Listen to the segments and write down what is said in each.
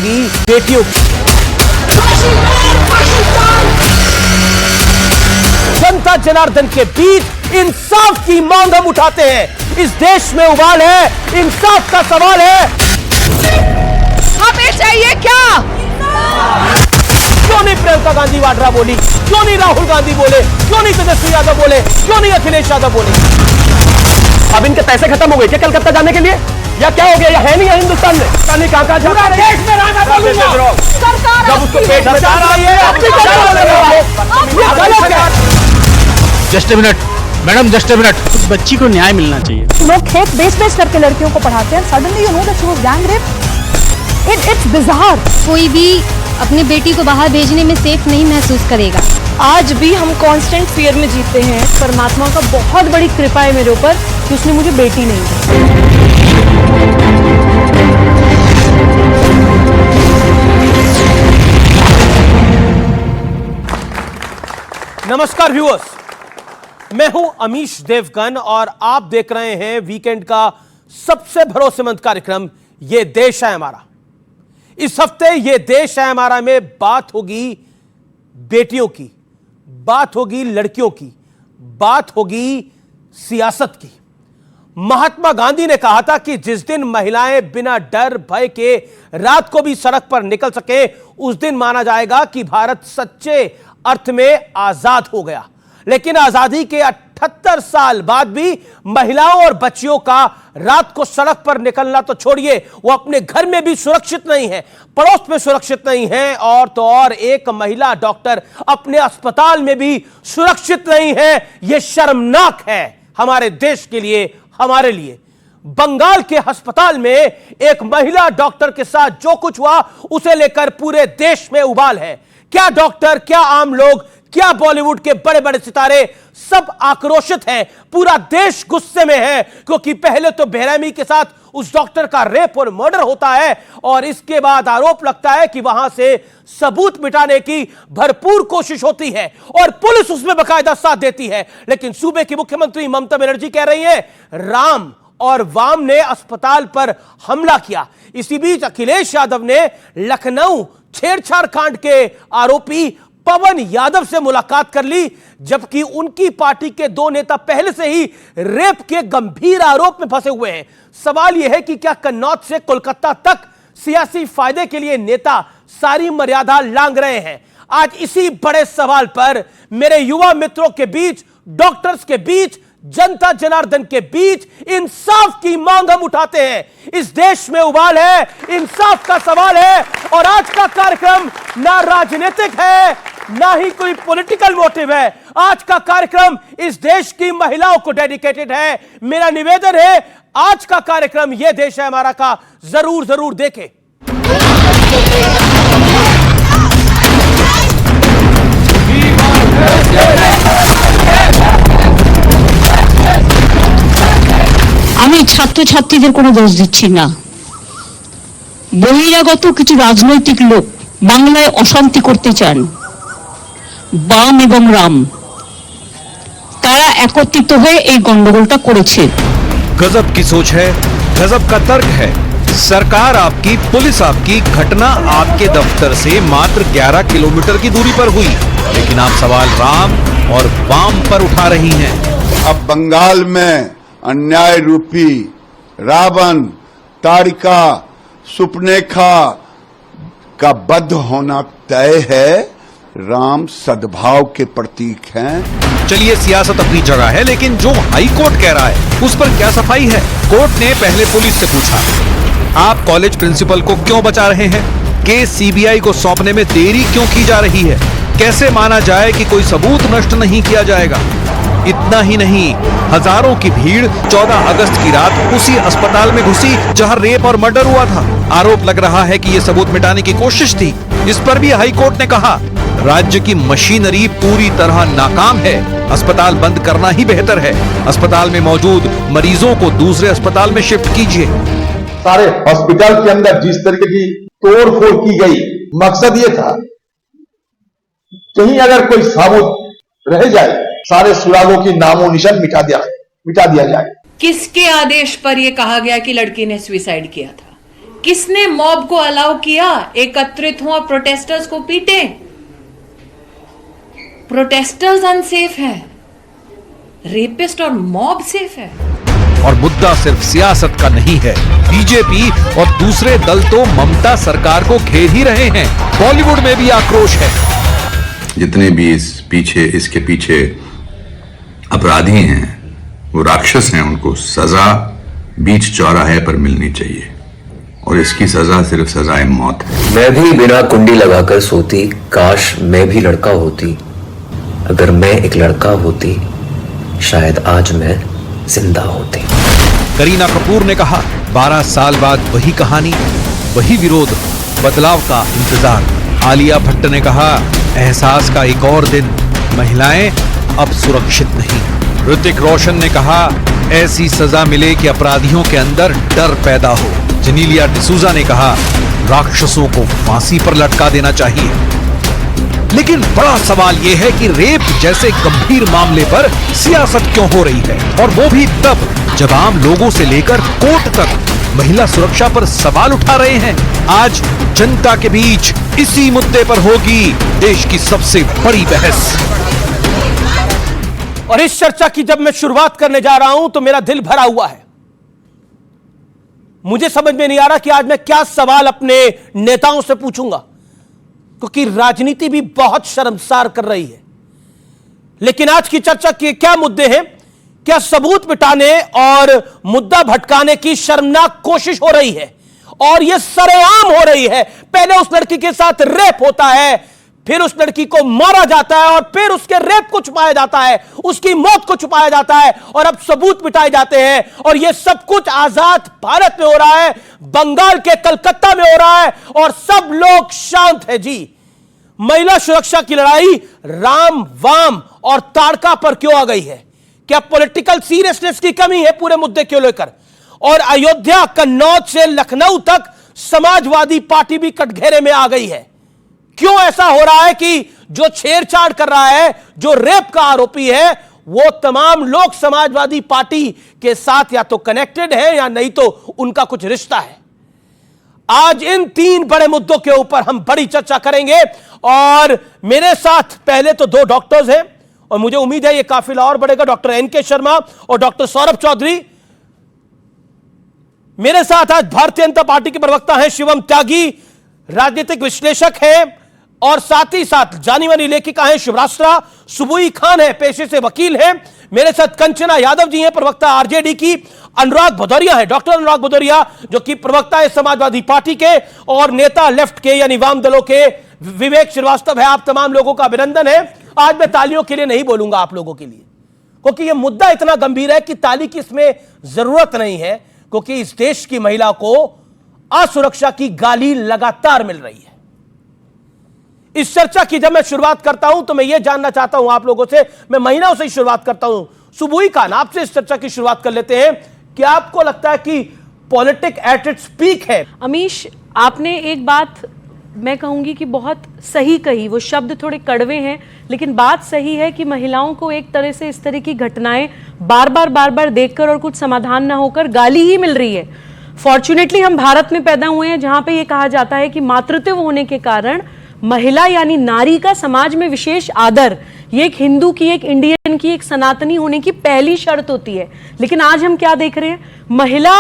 होगी बेटियों की। जनता जनार्दन के बीच इंसाफ की मांग हम उठाते हैं। इस देश में उबाल है, इंसाफ का सवाल है। हमें चाहिए क्या? क्यों नहीं प्रियंका गांधी वाड्रा बोली? क्यों नहीं राहुल गांधी बोले? क्यों नहीं तेजस्वी यादव बोले? क्यों नहीं अखिलेश यादव बोले? अब इनके पैसे खत्म हो गए क्या कलकत्ता जाने के लिए, या क्या हो गया? या है नहीं है हिंदुस्तान में? कहां पूरा देश में रहना बोलूंगा। सरकार जब उसको पेट में जा रही है, just a minute madam, just a minute. उस बच्ची को न्याय मिलना चाहिए। लोग खेत बेच करके लड़कियों को पढ़ाते हैं, suddenly you know that she was gang rape. It's bizarre. कोई भी अपनी बेटी को बाहर भेजने में सेफ नहीं महसूस करेगा। आज भी हम कांस्टेंट फियर में जीते हैं। परमात्मा का बहुत बड़ी कृपा है मेरे ऊपर कि उसने मुझे बेटी नहीं दी। नमस्कार व्यूअर्स, मैं हूं अमीश देवगन और आप देख रहे हैं वीकेंड का सबसे भरोसेमंद कार्यक्रम ये देश है हमारा। इस हफ्ते ये देश है हमारा में बात होगी बेटियों की, बात होगी लड़कियों की, बात होगी सियासत की। महात्मा गांधी ने कहा था कि जिस दिन महिलाएं बिना डर भय के रात को भी सड़क पर निकल सके, उस दिन माना जाएगा कि भारत सच्चे अर्थ में आजाद हो गया। लेकिन आजादी के 78 साल बाद भी महिलाओं और बच्चियों का रात को सड़क पर निकलना तो छोड़िए, वो अपने घर में भी सुरक्षित नहीं है, पड़ोस में सुरक्षित नहीं है, और तो और एक महिला डॉक्टर अपने अस्पताल में भी सुरक्षित नहीं है। यह शर्मनाक है हमारे देश के लिए, हमारे लिए। बंगाल के अस्पताल में एक महिला डॉक्टर के साथ जो कुछ हुआ, उसे लेकर पूरे देश में उबाल है। क्या डॉक्टर, क्या आम लोग, क्या बॉलीवुड के बड़े बड़े सितारे सब आक्रोशित हैं। पूरा देश गुस्से में है, क्योंकि पहले तो बेरहमी के साथ उस डॉक्टर का रेप और मर्डर होता है, और इसके बाद आरोप लगता है कि वहां से सबूत मिटाने की भरपूर कोशिश होती है और पुलिस उसमें बकायदा साथ देती है। लेकिन सूबे की मुख्यमंत्री ममता बनर्जी कह रही है राम और वाम ने अस्पताल पर हमला किया। इसी बीच अखिलेश यादव ने लखनऊ छेड़छाड़ कांड के आरोपी पवन यादव से मुलाकात कर ली, जबकि उनकी पार्टी के दो नेता पहले से ही रेप के गंभीर आरोप में फंसे हुए हैं। सवाल यह है कि क्या कन्नौज से कोलकाता तक सियासी फायदे के लिए नेता सारी मर्यादा लांघ रहे हैं? आज इसी बड़े सवाल पर मेरे युवा मित्रों के बीच, डॉक्टर्स के बीच, जनता जनार्दन के बीच इंसाफ की मांग हम उठाते हैं। इस देश में उबाल है, इंसाफ का सवाल है, और आज का कार्यक्रम ना राजनीतिक है, ना ही कोई पॉलिटिकल मोटिव है। आज का कार्यक्रम इस देश की महिलाओं को डेडिकेटेड है। मेरा निवेदन है, आज का कार्यक्रम यह देश है हमारा का जरूर जरूर देखें। আমি ছাত্রছাত্রীদের কোনো দোষ দিচ্ছি না। বহিরাগত কিছু রাজনৈতিক লোক বাংলায় অশান্তি করতে চান, বাম এবং রাম, তারা একত্রিত হয়ে এই গন্ডগোলটা করেছে। गजब की सोच है, गजब का तर्क है। सरकार आपकी, पुलिस आपकी, घटना आपके दफ्तर से मात्र 11 किलोमीटर की दूरी पर हुई, लेकिन आप सवाल राम और वाम पर उठा रही हैं। अब बंगाल में अन्याय रूपी रावण, तारिका, सुपनेखा का वध होना तय है। राम सद्भाव के प्रतीक हैं। चलिए, सियासत अपनी जगह है, लेकिन जो हाई कोर्ट कह रहा है उस पर क्या सफाई है? कोर्ट ने पहले पुलिस से पूछा, आप कॉलेज प्रिंसिपल को क्यों बचा रहे हैं? केस सीबीआई को सौंपने में देरी क्यों की जा रही है? कैसे माना जाए कि कोई सबूत नष्ट नहीं किया जाएगा? इतना ही नहीं, हजारों की भीड़ 14 अगस्त की रात उसी अस्पताल में घुसी जहां रेप और मर्डर हुआ था। आरोप लग रहा है कि यह सबूत मिटाने की कोशिश थी। इस पर भी हाई कोर्ट ने कहा, राज्य की मशीनरी पूरी तरह नाकाम है, अस्पताल बंद करना ही बेहतर है। अस्पताल में मौजूद मरीजों को दूसरे अस्पताल में शिफ्ट कीजिए। सारे हॉस्पिटल के अंदर जिस तरीके की तोड़फोड़ की गई, मकसद ये था कहीं अगर कोई सबूत रह जाए, सारे सुरागों की नामो निशान मिटा दिया जाए। किसके आदेश पर यह कहा गया कि लड़की ने सुसाइड किया था? किसने मॉब को अलाउ किया एकत्रित हुआ प्रोटेस्टर्स को पीटे? प्रोटेस्टर्स अनसेफ है, रेपिस्ट और मॉब सेफ है। और मुद्दा सिर्फ सियासत का नहीं है। बीजेपी और दूसरे दल तो ममता सरकार को घेर ही रहे हैं। बॉलीवुड में भी आक्रोश है। जितने भी इसके पीछे अपराधी हैं, वो राक्षस हैं, उनको सजा बीच चौराहे पर मिलनी चाहिए और इसकी सजा सिर्फ सजाए मौत है। मैं भी बिना कुंडी लगाकर सोती, काश मैं भी लड़का होती। अगर मैं एक लड़का होती शायद आज मैं जिंदा होती। करीना कपूर ने कहा 12 साल बाद वही कहानी, वही विरोध, बदलाव का इंतजार। आलिया भट्ट ने कहा एहसास का एक और दिन, महिलाएं अब सुरक्षित नहीं। ऋतिक रोशन ने कहा ऐसी सजा मिले कि अपराधियों के अंदर डर पैदा हो। जेनेलिया डिसूजा ने कहा राक्षसों को फांसी पर लटका देना चाहिए। लेकिन बड़ा सवाल यह है कि रेप जैसे गंभीर मामले पर सियासत क्यों हो रही है, और वो भी तब जब आम लोगों से लेकर कोर्ट तक महिला सुरक्षा पर सवाल उठा रहे हैं। आज जनता के बीच इसी मुद्दे पर होगी देश की सबसे बड़ी बहस। और इस चर्चा की जब मैं शुरुआत करने जा रहा हूं तो मेरा दिल भरा हुआ है। मुझे समझ में नहीं आ रहा कि आज मैं क्या सवाल अपने नेताओं से पूछूंगा, क्योंकि राजनीति भी बहुत शर्मसार कर रही है। लेकिन आज की चर्चा के क्या मुद्दे हैं? क्या सबूत मिटाने और मुद्दा भटकाने की शर्मनाक कोशिश हो रही है, और यह सरेआम हो रही है। पहले उस लड़की के साथ रेप होता है, फिर उस लड़की को मारा जाता है, और फिर उसके रेप को छुपाया जाता है, उसकी मौत को छुपाया जाता है, और अब सबूत मिटाए जाते हैं। और यह सब कुछ आजाद भारत में हो रहा है, बंगाल के कलकत्ता में हो रहा है, और सब लोग शांत है जी। महिला सुरक्षा की लड़ाई राम, वाम और ताड़का पर क्यों आ गई है? क्या पॉलिटिकल सीरियसनेस की कमी है पूरे मुद्दे को लेकर? और अयोध्या, कन्नौज से लखनऊ तक समाजवादी पार्टी भी कटघरे में आ गई है। क्यों ऐसा हो रहा है कि जो छेड़छाड़ कर रहा है, जो रेप का आरोपी है, वो तमाम लोग समाजवादी पार्टी के साथ या तो कनेक्टेड है या नहीं तो उनका कुछ रिश्ता है। आज इन 3 बड़े मुद्दों के ऊपर हम बड़ी चर्चा करेंगे, और मेरे साथ पहले तो 2 डॉक्टर्स हैं, और मुझे उम्मीद है ये काफिला और बढ़ेगा। डॉक्टर एनके शर्मा और डॉक्टर सौरभ चौधरी। मेरे साथ आज भारतीय जनता पार्टी के प्रवक्ता हैं शिवम त्यागी, राजनीतिक विश्लेषक हैं, और साथ ही साथ जानी मानी लेखिका हैं शिवराष्ट्रा सुबुई खान है, पेशे से वकील हैं। मेरे साथ कंचना यादव जी हैं, प्रवक्ता आरजेडी की। अनुराग भदौरिया है, डॉक्टर अनुराग भदौरिया, जो कि प्रवक्ता है समाजवादी पार्टी के, और नेता लेफ्ट के यानी वाम दलों के विवेक श्रीवास्तव है। आप तमाम लोगों का अभिनंदन है। आज मैं तालियों के लिए नहीं बोलूंगा आप लोगों के लिए, क्योंकि यह मुद्दा इतना गंभीर है कि ताली की इसमें जरूरत नहीं है, क्योंकि इस देश की महिला को असुरक्षा की गाली लगातार मिल रही है। इस चर्चा की जब मैं शुरुआत करता हूं तो मैं यह जानना चाहता हूं आप लोगों से, मैं महिलाओं से ही शुरुआत करता हूं। सुबुई खान, आपसे इस चर्चा की शुरुआत कर लेते हैं। क्या आपको लगता है कि पॉलिटिक्स एट इट्स पीक है? अमीश, आपने एक बात मैं कहूंगी कि बहुत सही कही। वो शब्द थोड़े कड़वे हैं, लेकिन बात सही है कि महिलाओं को एक तरह से इस तरह की घटनाएं बार बार देखकर और कुछ समाधान ना होकर गाली ही मिल रही है। फॉर्चुनेटली हम भारत में पैदा हुए हैं, जहां पे ये कहा जाता है कि मातृत्व होने के कारण महिला यानी नारी का समाज में विशेष आदर, ये एक हिंदू की, एक इंडियन की, एक सनातनी होने की पहली शर्त होती है। लेकिन आज हम क्या देख रहे हैं? महिला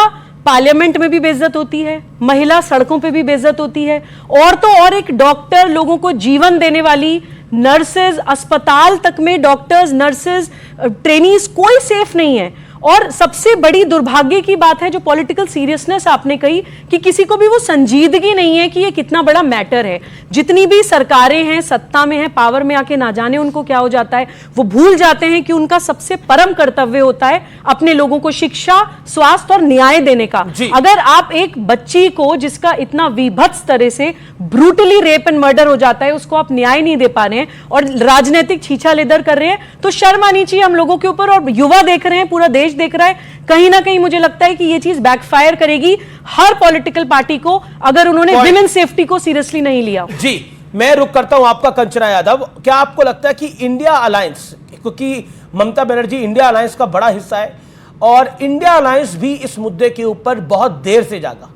पार्लियामेंट में भी बेइज्जत होती है, महिला सड़कों पे भी बेइज्जत होती है, और तो और एक डॉक्टर, लोगों को जीवन देने वाली नर्सेज, अस्पताल तक में डॉक्टर्स, नर्सेज, ट्रेनीज, कोई सेफ नहीं है। और सबसे बड़ी दुर्भाग्य की बात है जो पॉलिटिकल सीरियसनेस आपने कही कि किसी को भी वो संजीदगी नहीं है कि ये कितना बड़ा मैटर है। जितनी भी सरकारें हैं, सत्ता में हैं, पावर में आके ना जाने उनको क्या हो जाता है, वो भूल जाते हैं कि उनका सबसे परम कर्तव्य होता है अपने लोगों को शिक्षा, स्वास्थ्य और न्याय देने का। अगर आप एक बच्ची को जिसका इतना विभत्स तरह से ब्रूटली रेप एंड मर्डर हो जाता है, उसको आप न्याय नहीं दे पा रहे हैं और राजनीतिक छीछा लेदर कर रहे हैं, तो शर्म आनी चाहिए हम लोगों के ऊपर। और युवा देख रहे हैं, पूरा देश देख रहा है, कहीं ना कहीं मुझे लगता है कि ये चीज बैकफायर करेगी हर पॉलिटिकल पार्टी को अगर उन्होंने विमेन सेफ्टी को सीरियसली नहीं लिया। जी, मैं रुक करता हूं आपका कंचना यादव। क्या आपको लगता है कि इंडिया अलायंस, क्योंकि ममता बनर्जी इंडिया अलायंस का बड़ा हिस्सा है, और इंडिया अलायंस भी इस मुद्दे के ऊपर बहुत देर से जागा?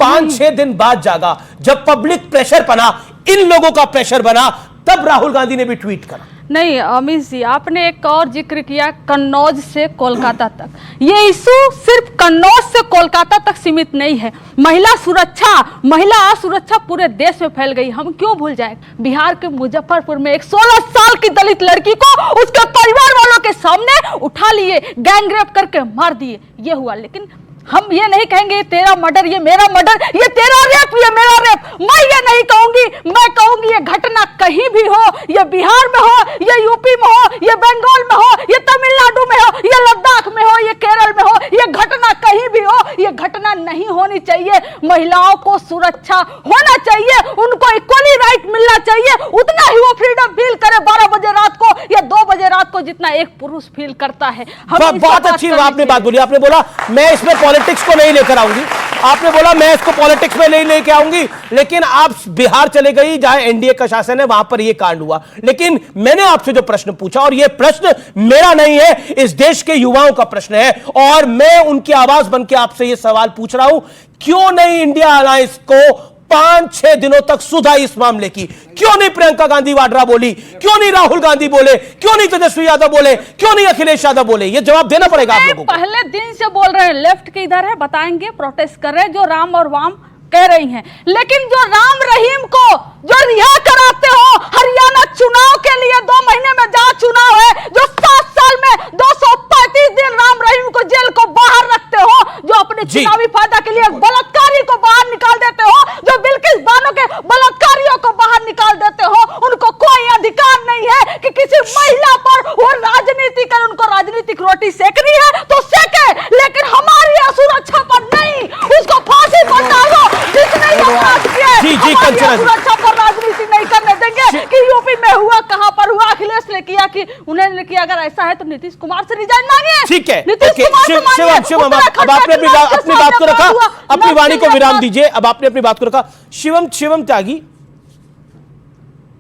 5-6 दिन बाद जागा, जब पब्लिक प्रेशर बना, इन लोगों का प्रेशर बना, तब राहुल गांधी ने भी ट्वीट करा। नहीं अमित जी, आपने एक और जिक्र किया कन्नौज से कोलकाता तक। ये इशू सिर्फ कन्नौज से कोलकाता तक सीमित नहीं है। महिला सुरक्षा, महिला असुरक्षा पूरे देश में फैल गई। हम क्यों भूल जाए, बिहार के मुजफ्फरपुर में एक 16 साल की दलित लड़की को उसके परिवार वालों के सामने उठा लिए, गैंग रेप करके मार दिए, ये हुआ। लेकिन हम ये नहीं कहेंगे ये तेरा मर्डर, ये मेरा मर्डर, ये तेरा रेप, ये मेरा रेप। मैं ये नहीं कहूंगी, मैं कहूंगी ये घटना कहीं भी हो, ये बिहार में हो, ये यूपी में हो, ये बंगाल में हो, ये तमिलनाडु में हो, ये लद्दाख में हो, ये केरल में हो, ये घटना कहीं भी हो, ये घटना नहीं होनी चाहिए। महिलाओं को सुरक्षा होना चाहिए, उनको इक्वली राइट मिलना चाहिए, उतना ही वो फ्रीडम फील करे 12 बजे रात को या 2 बजे रात को जितना एक पुरुष फील करता है। बहुत अच्छी आपने बात बोली। आपने बोला मैं इसमें पॉलिटिक्स को नहीं लेकर आऊंगी, आपने बोला मैं इसको पॉलिटिक्स में नहीं लेकर आऊंगी, लेकिन आप बिहार चले गई जहां एनडीए का शासन है, वहां पर यह कांड हुआ। लेकिन मैंने आपसे जो प्रश्न पूछा, और यह प्रश्न मेरा नहीं है, इस देश के युवाओं का प्रश्न है, और मैं उनकी आवाज बनकर आपसे यह सवाल पूछ रहा हूं, क्यों नहीं इंडिया अलायंस को 5-6 दिनों तक सुधा इस मामले की? क्यों नहीं प्रियंका गांधी वाड्रा बोली? क्यों नहीं राहुल गांधी बोले? क्यों नहीं तेजस्वी यादव बोले? क्यों नहीं अखिलेश यादव बोले? ये जवाब देना पड़ेगा आप लोगों को। पहले दिन से बोल रहे हैं, लेफ्ट के इधर है, बताएंगे, प्रोटेस्ट कर रहे हैं, जो राम और वाम कह रही हैं। लेकिन जो राम रहीम को जो रिहा कराते हो हरियाणा चुनाव के लिए, 2 महीने में जहां चुनाव है, जो 7 साल में 235 दिन राम रहीम को जेल को बाहर रखते हो, जो अपने चुनावी फायदा के लिए बलात्कारी को बाहर निकाल देते हो, जो बिल्किस बानो के बलात्कारियों को बाहर निकाल देते हो, उनको कोई अधिकार नहीं है कि किसी महिला पर वो राजनीति कर, उनको राजनीतिक रोटी सेकनी है तो सेके, लेकिन हमारी असुरक्षा पर नहीं, उसको फांसी पर डालो। जिसने ये अपराध किया है, सुरक्षा पर राजनीति नहीं करने देंगे कि यूपी में हुआ, कहां पर हुआ, अखिलेश ने किया कि उन्होंने किया। अगर ऐसा है तो नीतीश कुमार से रिजाइन मांगिए। ठीक है, नीतीश कुमार से मांगिए। शिवम, अब आपने अपनी बात को रखा, अपनी वाणी को विराम दीजिए। अब आपने अपनी बात को रखा। शिवम त्यागी,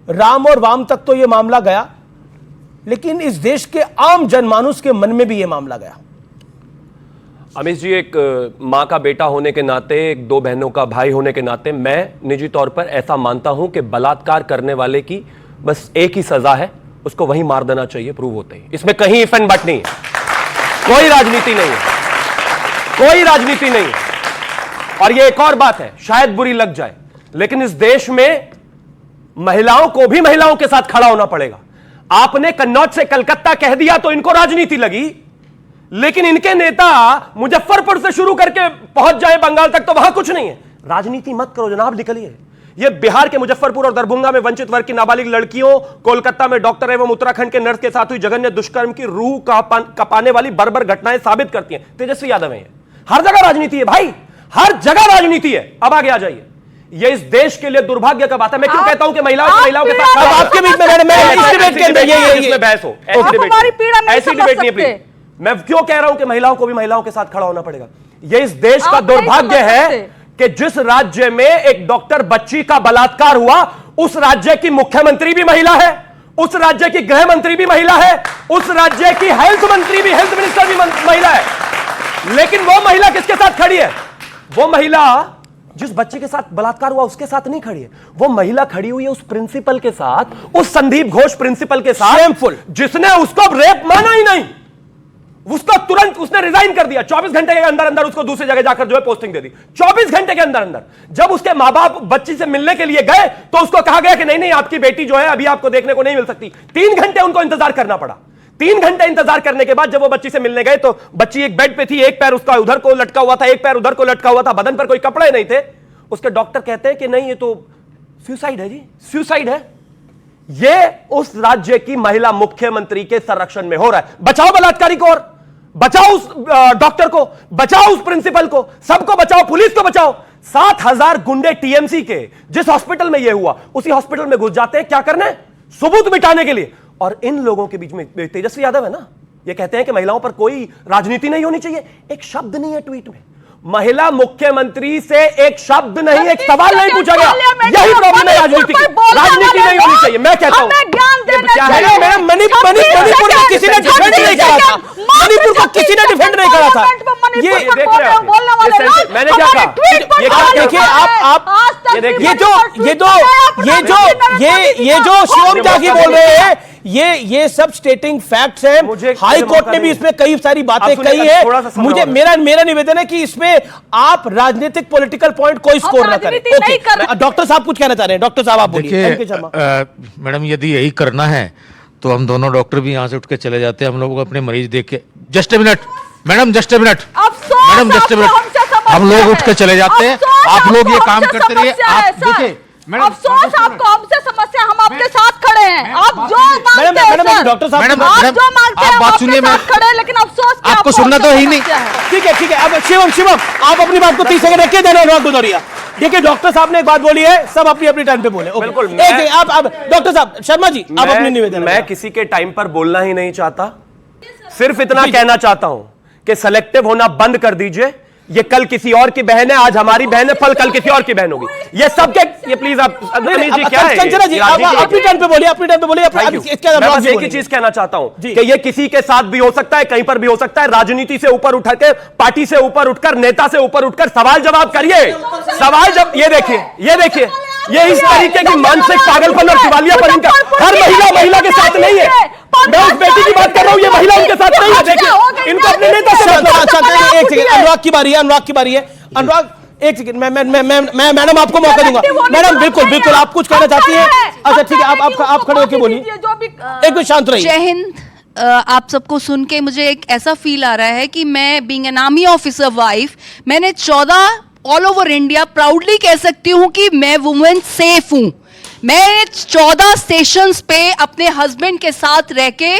राम और वाम तक तो यह मामला गया, लेकिन इस देश के आम जनमानुस के मन में भी यह मामला गया। अमित जी, एक माँ का बेटा होने के नाते, एक 2 बहनों का भाई होने के नाते, मैं निजी तौर पर ऐसा मानता हूं कि बलात्कार करने वाले की बस एक ही सजा है, उसको वहीं मार देना चाहिए प्रूव होते ही। इसमें कहीं इफ एंड बट नहीं है, कोई राजनीति नहीं है, कोई राजनीति नहीं है। और ये एक और बात है, शायद बुरी लग जाए, लेकिन इस देश में महिलाओं को भी महिलाओं के साथ खड़ा होना पड़ेगा। आपने कन्नौज से कलकत्ता कह दिया तो इनको राजनीति लगी, लेकिन इनके नेता मुजफ्फरपुर से शुरू करके पहुंच जाए बंगाल तक तो वहां कुछ नहीं है। राजनीति मत करो जनाब, निकलिए। ये बिहार के मुजफ्फरपुर और दरभंगा में वंचित वर्ग की नाबालिग लड़कियों, कोलकाता में डॉक्टर एवं उत्तराखंड के नर्स के साथ हुई जघन्य दुष्कर्म की रूह कपाने वाली बर्बर घटनाएं साबित करती हैं तेजस्वी यादव है। हर जगह राजनीति है भाई, हर जगह राजनीति है। अब आगे आ जाइए। ये इस देश के लिए दुर्भाग्य का बात है। मैं क्यों कहता हूं कि महिलाओं के साथ आपके बीच में बहस हो, ऐसी डिबेट नहीं है। मैं क्यों कह रहा हूं कि महिलाओं को भी महिलाओं के साथ खड़ा होना पड़ेगा? यह इस देश का दुर्भाग्य है कि जिस राज्य में एक डॉक्टर बच्ची का बलात्कार हुआ, उस राज्य की मुख्यमंत्री भी महिला है, उस राज्य की गृह मंत्री भी महिला है, उस राज्य की हेल्थ मंत्री भी, हेल्थ मिनिस्टर भी महिला है। लेकिन वो महिला किसके साथ खड़ी है? वो महिला जिस बच्चे के साथ बलात्कार हुआ उसके साथ नहीं खड़ी है। वो महिला खड़ी हुई है उस प्रिंसिपल के साथ, उस संदीप घोष प्रिंसिपल के साथ, जिसने उसको रेप माना ही नहीं। उसको तुरंत उसने रिजाइन कर दिया। 24 घंटे के अंदर अंदर उसको दूसरी जगह जाकर जो है पोस्टिंग दे दी। 24 घंटे के अंदर अंदर जब उसके मां बाप बच्ची से मिलने के लिए गए तो उसको कहा गया कि नहीं नहीं, आपकी बेटी जो है अभी आपको देखने को नहीं मिल सकती। 3 घंटे उनको इंतजार करना पड़ा। 3 घंटे इंतजार करने के बाद जब वो बच्ची से मिलने गए तो बच्ची एक बेड पे थी, एक पैर उसका उधर को लटका हुआ था, एक पैर उधर को लटका हुआ था, बदन पर कोई कपड़े नहीं थे। उसके डॉक्टर कहते हैं कि नहीं, ये तो सुसाइड है जी, सुसाइड है। ये उस राज्य की महिला मुख्यमंत्री के संरक्षण में हो रहा है। बचाओ बलात्कारी को, और बचाओ उस डॉक्टर को, बचाओ उस प्रिंसिपल को, सबको बचाओ, पुलिस को बचाओ। 7000 गुंडे टीएमसी के जिस हॉस्पिटल में यह हुआ उसी हॉस्पिटल में घुस जाते हैं, क्या करने? सबूत मिटाने के लिए। और इन लोगों के बीच में तेजस्वी यादव है ना, ये कहते हैं कि महिलाओं पर कोई राजनीति नहीं होनी चाहिए। एक शब्द नहीं है ट्वीट में महिला मुख्यमंत्री से, एक शब्द नहीं, एक सवाल नहीं पूछा गया। यही प्रॉब्लम है राजनीति की। राजनीति नहीं होनी चाहिए। मैं कहता हूं हमें ज्ञान देना चाहिए। मणिपुर को किसी ने डिफेंड नहीं करा था, मणिपुर को किसी ने डिफेंड नहीं करा था। ये मैंने क्या कहा, देखिए ये जो शिवम त्यागी बोल रहे हैं, ये सब स्टेटिंग फैक्ट्स हैं। हाई कोर्ट ने भी इसमें कई सारी बातें कही है। मुझे मेरा निवेदन है कि इसमें आप राजनीतिक पॉलिटिकल पॉइंट कोई स्कोर ना करें। डॉक्टर साहब कुछ कहना चाह रहे हैं, डॉक्टर साहब आप बोलिए। मैडम यदि यही करना है तो हम दोनों डॉक्टर भी यहाँ से उठ के चले जाते हैं, हम लोग अपने मरीज देख के। Just a minute madam, just a minute madam, just a minute, हम लोग उठ के चले जाते हैं, आप लोग ये काम करते रहिए। आप देखिए अफसोस आपको हमसे समस्या, हम आपके साथ खड़े हैं। आप जो मांगते हैं डॉक्टर साहब, आप जो मांगते हैं, आप बात सुनिए, मैं खड़े, लेकिन अफसोस आपको सुनना तो ही नहीं। ठीक है अब शिवम आप अपनी बात को 30 सेकंड रखिए, देना अनुराग भदौरिया। देखिए डॉक्टर साहब ने एक बात बोली है, सब अपनी अपनी टाइम पे बोले। बिल्कुल, आप डॉक्टर साहब, शर्मा जी आप अपनी निवेदन। मैं किसी के टाइम पर बोलना ही नहीं चाहता, सिर्फ इतना कहना चाहता हूं कि सेलेक्टिव होना बंद कर दीजिए। ये कल किसी और की बहन है, आज हमारी बहन है, फल कल किसी और की बहन होगी। ये सबके, ये प्लीज आप जी क्या है, कंचना जी अपनी टाइम पे बोलिए, अपनी टाइम पे बोलिए। मैं बस एक ही चीज कहना चाहता हूं कि ये किसी के साथ भी हो सकता है, कहीं पर भी हो सकता है। राजनीति से ऊपर उठ के, पार्टी से ऊपर उठकर, नेता से ऊपर उठकर सवाल जवाब करिए। सवाल जब ये देखिए ये इस तरीके की मानसिक पागलपन और दिवालियापन इनका हर महिला के साथ नहीं है। मैं उस बेटी की बात कर रहा हूं, ये महिला उनके साथ नहीं है। देखिए इनको अपने नेता से एक सेकंड, अनुराग की बारी है। अनुराग एक सेकंड, मैं मैडम आपको मौका दूंगा। मैडम बिल्कुल आप कुछ कहना चाहती हैं? अच्छा ठीक है, आप खड़े होकर बोलिए, एक मिनट शांत रहिए। जय हिंद। आप सबको सुन के मुझे एक ऐसा फील आ रहा है कि मैं being an army officer wife, मैंने 14 ऑल ओवर इंडिया प्राउडली कह सकती हूँ कि मैं वुमेन सेफ हूँ। मैं 14 स्टेशंस पे अपने हस्बैंड के साथ रह के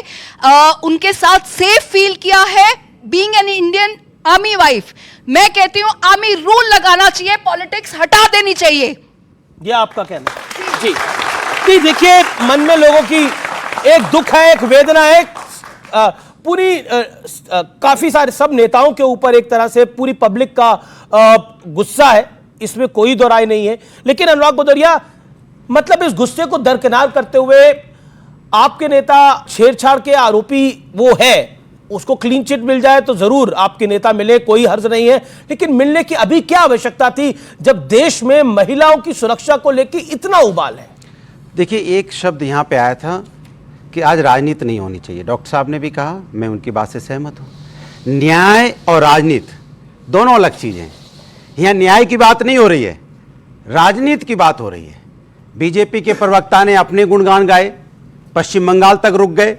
उनके साथ सेफ फील किया है। Being an Indian army wife, मैं कहती हूँ आर्मी रूल लगाना चाहिए, पॉलिटिक्स हटा देनी चाहिए। ये आपका कहना जी। देखिए मन में लोगों की एक दुख है, एक वेदना है, पूरी काफी सारे सब नेताओं के ऊपर एक तरह से पूरी पब्लिक का गुस्सा है, इसमें कोई दो राय नहीं है। लेकिन अनुराग भदौरिया, मतलब इस गुस्से को दरकिनार करते हुए आपके नेता छेड़छाड़ के आरोपी वो है, उसको क्लीन चिट मिल जाए तो जरूर आपके नेता मिले, कोई हर्ज नहीं है। लेकिन मिलने की अभी क्या आवश्यकता थी जब देश में महिलाओं की सुरक्षा को लेकर इतना उबाल है? देखिए, एक शब्द यहां पे आया था कि आज राजनीति नहीं होनी चाहिए। डॉक्टर साहब ने भी कहा, मैं उनकी बात से सहमत हूं। न्याय और राजनीति दोनों अलग चीजें हैं। यहां न्याय की बात नहीं हो रही है, राजनीति की बात हो रही है। बीजेपी के प्रवक्ता ने अपने गुणगान गाए, पश्चिम बंगाल तक रुक गए।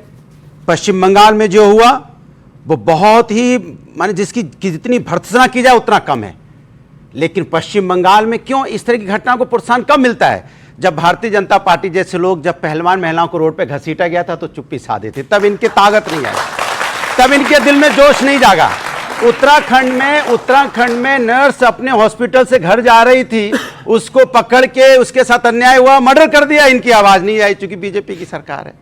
पश्चिम बंगाल में जो हुआ वो बहुत ही, माने जिसकी जितनी भर्त्सना की जाए उतना कम है। लेकिन पश्चिम बंगाल में क्यों इस तरह की घटना को प्रोत्साहन कब मिलता है? जब भारतीय जनता पार्टी जैसे लोग, जब पहलवान महिलाओं को रोड पे घसीटा गया था तो चुप्पी साधे थे, तब इनके ताकत नहीं आई, तब इनके दिल में जोश नहीं जागा। उत्तराखंड में नर्स अपने हॉस्पिटल से घर जा रही थी, उसको पकड़ के उसके साथ अन्याय हुआ, मर्डर कर दिया। इनकी आवाज नहीं आई क्योंकि बीजेपी की सरकार है।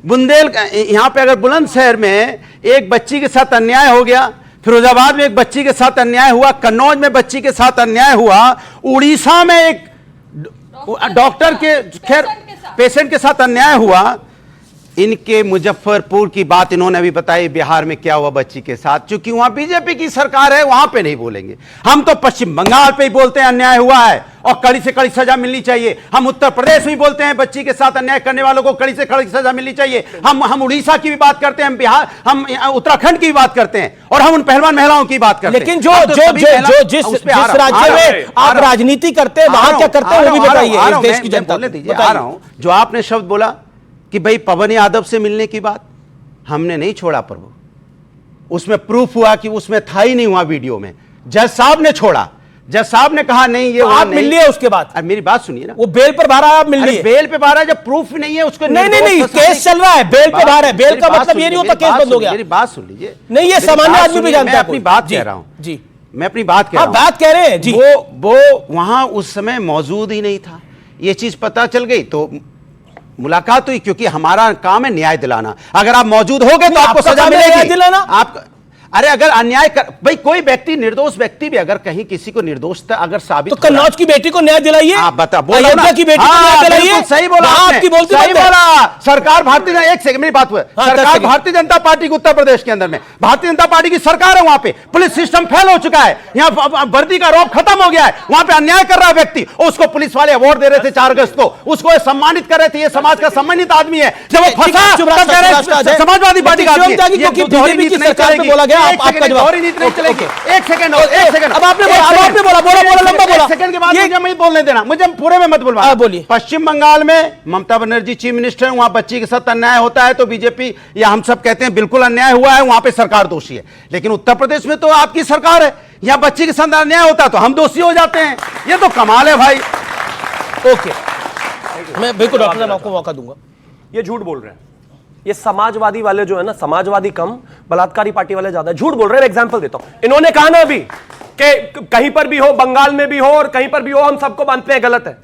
यहाँ पे अगर बुलंदशहर में एक बच्ची के साथ अन्याय हो गया, फिरोजाबाद में एक बच्ची के साथ अन्याय हुआ, कन्नौज में बच्ची के साथ अन्याय हुआ, उड़ीसा में एक डॉक्टर के पेशेंट के साथ अन्याय हुआ। इनके मुजफ्फरपुर की बात इन्होंने अभी बताई, बिहार में क्या हुआ बच्ची के साथ, क्योंकि वहां बीजेपी की सरकार है, वहां पे नहीं बोलेंगे। हम तो पश्चिम बंगाल पे ही बोलते हैं अन्याय हुआ है और कड़ी से कड़ी सजा मिलनी चाहिए। हम उत्तर प्रदेश में बोलते हैं बच्ची के साथ अन्याय करने वालों को कड़ी से कड़ी सजा मिलनी चाहिए। हम उड़ीसा की भी बात करते हैं, हम बिहार, हम उत्तराखंड की भी बात करते हैं, और हम उन पहलवान महिलाओं की बात करते हैं। लेकिन जिस राज्य में आप राजनीति करते हैं वहां क्या करते हैं वो भी बताइए देश की जनता को। आ रहा हूं, जो आपने शब्द बोला कि भाई पवन यादव से मिलने की बात, हमने नहीं छोड़ा प्रभु, उसमें प्रूफ हुआ कि उसमें था ही नहीं हुआ वीडियो में। जज साहब ने छोड़ा, जज साहब ने कहा नहीं ये आप मिल लिए उसके बाद। मेरी बात सुनिए ना, वो बेल पर बाहर आया, आप मिल लिए। बेल पे बाहर है, जब प्रूफ नहीं है उसको नहीं केस चल रहा है, बेल पे बाहर है। बेल का मतलब ये नहीं होता केस बंद हो गया। मेरी बात सुन लीजिए। नहीं, ये सामान्य आदमी भी जानता है। अपनी बात कह रहा हूं जी, मैं अपनी बात कह रहा हूं। बात कह रहे हैं जी। वो वहां उस समय मौजूद ही नहीं था, ये चीज पता चल गई तो मुलाकात हुई, क्योंकि हमारा काम है न्याय दिलाना। अगर आप मौजूद हो गए तो आपको सजा मिलेगी। दिलाना अरे अगर अन्याय कर भाई, कोई व्यक्ति निर्दोष व्यक्ति भी अगर कहीं किसी को निर्दोष अगर साबित तो कन्नौज की बेटी को न्याय दिलाइए, आप बता अयोध्या की बेटी को न्याय दिलाइए। सही बोला आपकी बोलती सही बोला। सरकार भारतीय, एक सेकंड मेरी बात हुई, सरकार भारतीय जनता पार्टी की उत्तर प्रदेश के अंदर में भारतीय जनता पार्टी की सरकार है, वहां पे पुलिस सिस्टम फेल हो चुका है, यहाँ वर्दी का रौब खत्म हो गया है, वहां पे अन्याय कर रहा है व्यक्ति, उसको पुलिस वाले अवार्ड दे रहे थे 4 अगस्त को, उसको सम्मानित कर रहे थे, ये समाज का सम्मानित आदमी है, जब वो फंसा समाजवादी पार्टी का बीजेपी की सरकार में बोला गया। आपका जवाब नहीं चलेगी। एक सेकंड अब आपने बोला लंबा बोला, सेकंड के बाद मुझे मैं बोलने देना, मुझे पूरे में मत बोलवा। बोलिए। पश्चिम बंगाल में ममता बनर्जी चीफ मिनिस्टर, वहां बच्ची के साथ अन्याय होता है तो बीजेपी या हम सब कहते हैं बिल्कुल अन्याय हुआ है, वहां पे सरकार दोषी है। लेकिन उत्तर प्रदेश में तो आपकी सरकार है, यहां बच्ची के साथ अन्याय होता है तो हम दोषी हो जाते हैं। ये तो कमाल है भाई। ओके, मैं बिल्कुल डॉक्टर साहब आपको मौका दूंगा। ये झूठ बोल रहे हैं, ये समाजवादी वाले जो है ना, समाजवादी कम बलात्कारी पार्टी वाले ज्यादा झूठ बोल रहे हैं। एग्जांपल देता हूं, इन्होंने कहा ना अभी कि कहीं पर भी हो, बंगाल में भी हो और कहीं पर भी हो, हम सबको मानते हैं गलत है।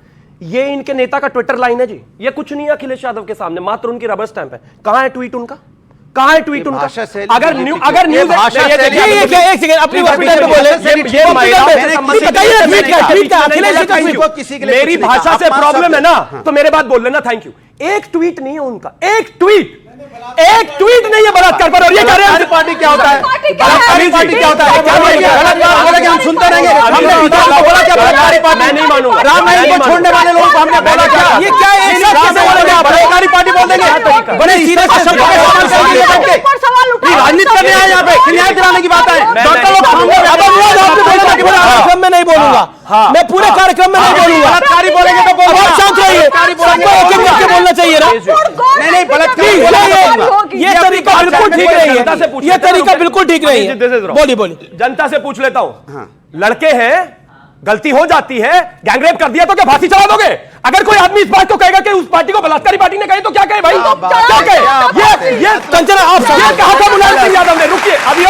ये इनके नेता का ट्विटर लाइन है जी, ये कुछ नहीं है अखिलेश यादव के सामने, मात्र उनकी रबर स्टैंप है। कहां है ट्वीट उनका, कहां है ट्वीट उनका? अगर न्यूज एक सेकंड अपनी हॉस्पिटल में बोले, मेरी भाषा से प्रॉब्लम है ना तो मेरे बात बोल लेना, थैंक यू। एक ट्वीट नहीं है उनका, एक ट्वीट नहीं है बलात्कार पर। और ये कह रहे हैं पार्टी क्या होता है, बलात्कारी पार्टी क्या होता है? हम सुनते रहेंगे। हमने बोला क्या बलात्कारी पार्टी? मैं नहीं मानूंगा। रामनारायण को छोड़ने वाले लोग हमने बोला क्या? ये क्या है? बलात्कारी पार्टी बोल देंगे, बड़े सीधे राजनीति करने आए यहाँ पे, न्याय दिलाने की बात है। कार्यक्रम में नहीं बोलूंगा, मैं पूरे कार्यक्रम में नहीं बोलूंगा। बलात्कारी बोलेंगे तो शांत रहिए, सबको बोलना चाहिए ना। नहीं बलात्कारी, ये तरीका बिल्कुल ठीक नहीं है, ये तरीका बिल्कुल ठीक नहीं है। बोलिए। जनता से पूछ लेता हूं, लड़के हैं, गलती हो जाती है, गैंगरेप कर दिया तो क्या फांसी चढ़ा दोगे? अगर कोई आदमी इस बात को कहेगा कि उस पार्टी को बलात्कारी पार्टी ने कही तो क्या कहे भाई? क्या कहे? ये कंचना आप कहा था मुलायम सिंह यादव ने? रुकिए, अभी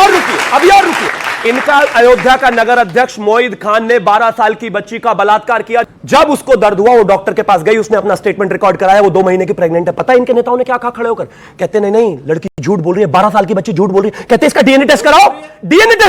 और रुकिए। इनका अयोध्या का नगर अध्यक्ष मोईद खान ने 12 साल की बच्ची का बलात्कार किया। जब उसको दर्द हुआ वो डॉक्टर के पास गई, उसने अपना स्टेटमेंट रिकॉर्ड कराया, वो 2 महीने की प्रेग्नेंट है। पता है इनके नेताओं ने क्या कहा खड़े होकर? कहते नहीं लड़की झूठ बोल रही है, 12 साल की बच्ची झूठ बोल रही है। कहते इसका डीएनए टेस्ट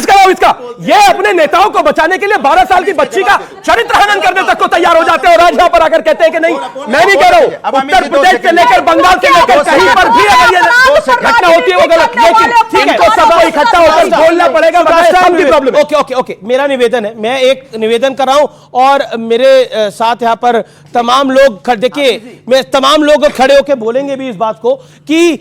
कराओ इसका। ये अपने नेताओं को बचाने के लिए 12 साल की बच्ची का चरित्र हनन करने तक को तैयार हो जाते हैं। और आज यहाँ पर आकर कहते हैं कि नहीं, मैं नहीं कह रहा हूं, उत्तर प्रदेश से लेकर बंगाल से लेकर कहीं पर भी अगर ये घटना होती है वो गलत, लेकिन इनको सबको इकट्ठा होकर बोलना पड़ेगा। ओके, मेरा निवेदन है, मैं एक निवेदन कर रहा हूं और मेरे साथ यहां पर तमाम लोग देखिए, मैं तमाम लोग खड़े होकर बोलेंगे भी इस बात को कि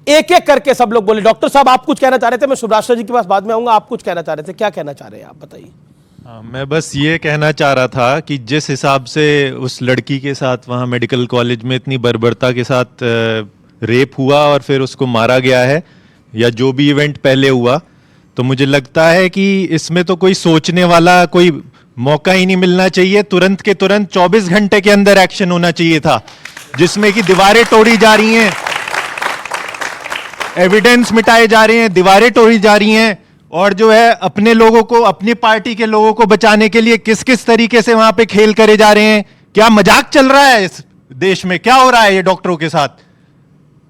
एक एक करके सब लोग बोले। डॉक्टर साहब आप कुछ कहना चाह रहे थे, मैं सुभाष जी के पास बाद में आऊंगा। आप कुछ कहना चाह रहे थे, क्या कहना चाह रहे हैं आप बताइए? मैं बस ये कहना चाह रहा था कि जिस हिसाब से उस लड़की के साथ वहाँ मेडिकल कॉलेज में इतनी बर्बरता के साथ रेप हुआ और फिर उसको मारा गया है, या जो भी इवेंट पहले हुआ, तो मुझे लगता है कि इसमें तो कोई सोचने वाला कोई मौका ही नहीं मिलना चाहिए। तुरंत के तुरंत 24 घंटे के अंदर एक्शन होना चाहिए था, जिसमें कि दीवारें तोड़ी जा रही हैं, एविडेंस मिटाए जा रहे हैं, दीवारें तोड़ी जा रही हैं, और जो है अपने लोगों को, अपनी पार्टी के लोगों को बचाने के लिए किस किस तरीके से वहां पे खेल करे जा रहे हैं। क्या मजाक चल रहा है इस देश में? क्या हो रहा है ये डॉक्टरों के साथ,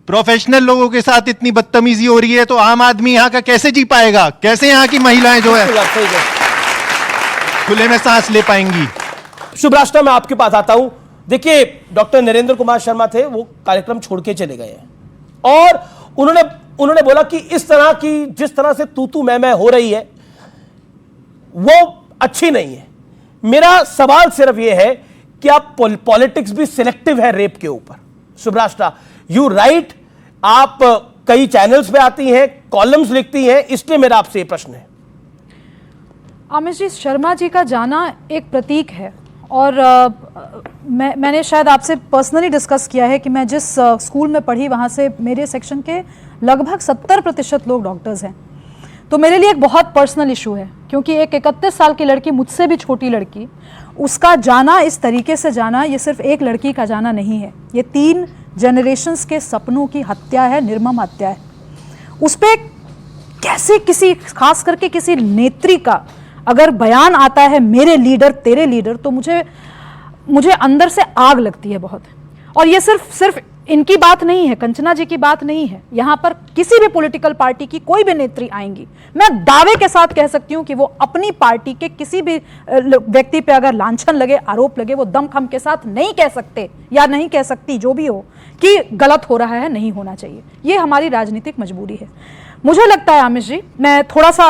प्रोफेशनल लोगों के साथ इतनी बदतमीजी हो रही है, तो आम आदमी यहाँ का कैसे जी पाएगा? कैसे यहाँ की महिलाएं जो है खुले में सांस ले पाएंगी? शुभराष्ट्र, मैं आपके पास आता हूं। देखिए, डॉक्टर नरेंद्र कुमार शर्मा थे, वो कार्यक्रम छोड़ के चले गए हैं और उन्होंने बोला कि इस तरह की, जिस तरह से तू मैं हो रही है वो अच्छी नहीं है। मेरा सवाल सिर्फ यह है कि आप पॉलिटिक्स भी सिलेक्टिव है रेप के ऊपर। सुभ्राष्ट्रा, यू राइट, आप कई चैनल्स पे आती हैं, कॉलम्स लिखती हैं, इसलिए मेरा आपसे यह प्रश्न है। आमिर जी, शर्मा जी का जाना एक प्रतीक है और मैंने शायद आपसे पर्सनली डिस्कस किया है कि मैं जिस स्कूल में पढ़ी वहाँ से मेरे सेक्शन के लगभग 70% लोग डॉक्टर्स हैं। तो मेरे लिए एक बहुत पर्सनल इशू है, क्योंकि एक 31 साल की लड़की, मुझसे भी छोटी लड़की, उसका जाना, इस तरीके से जाना, ये सिर्फ एक लड़की का जाना नहीं है, ये 3 जनरेशन्स के सपनों की हत्या है, निर्मम हत्या है। उस पर कैसे किसी, खास करके किसी नेत्री का अगर बयान आता है, मेरे लीडर तेरे लीडर, तो मुझे अंदर से आग लगती है बहुत। और ये सिर्फ इनकी बात नहीं है, कंचना जी की बात नहीं है, यहां पर किसी भी पॉलिटिकल पार्टी की कोई भी नेत्री आएंगी, मैं दावे के साथ कह सकती हूं कि वो अपनी पार्टी के किसी भी व्यक्ति पे अगर लांछन लगे, आरोप लगे, वो दमखम के साथ नहीं कह सकते या नहीं कह सकती, जो भी हो, कि गलत हो रहा है, नहीं होना चाहिए। ये हमारी राजनीतिक मजबूरी है। मुझे लगता है आमिष जी, मैं थोड़ा सा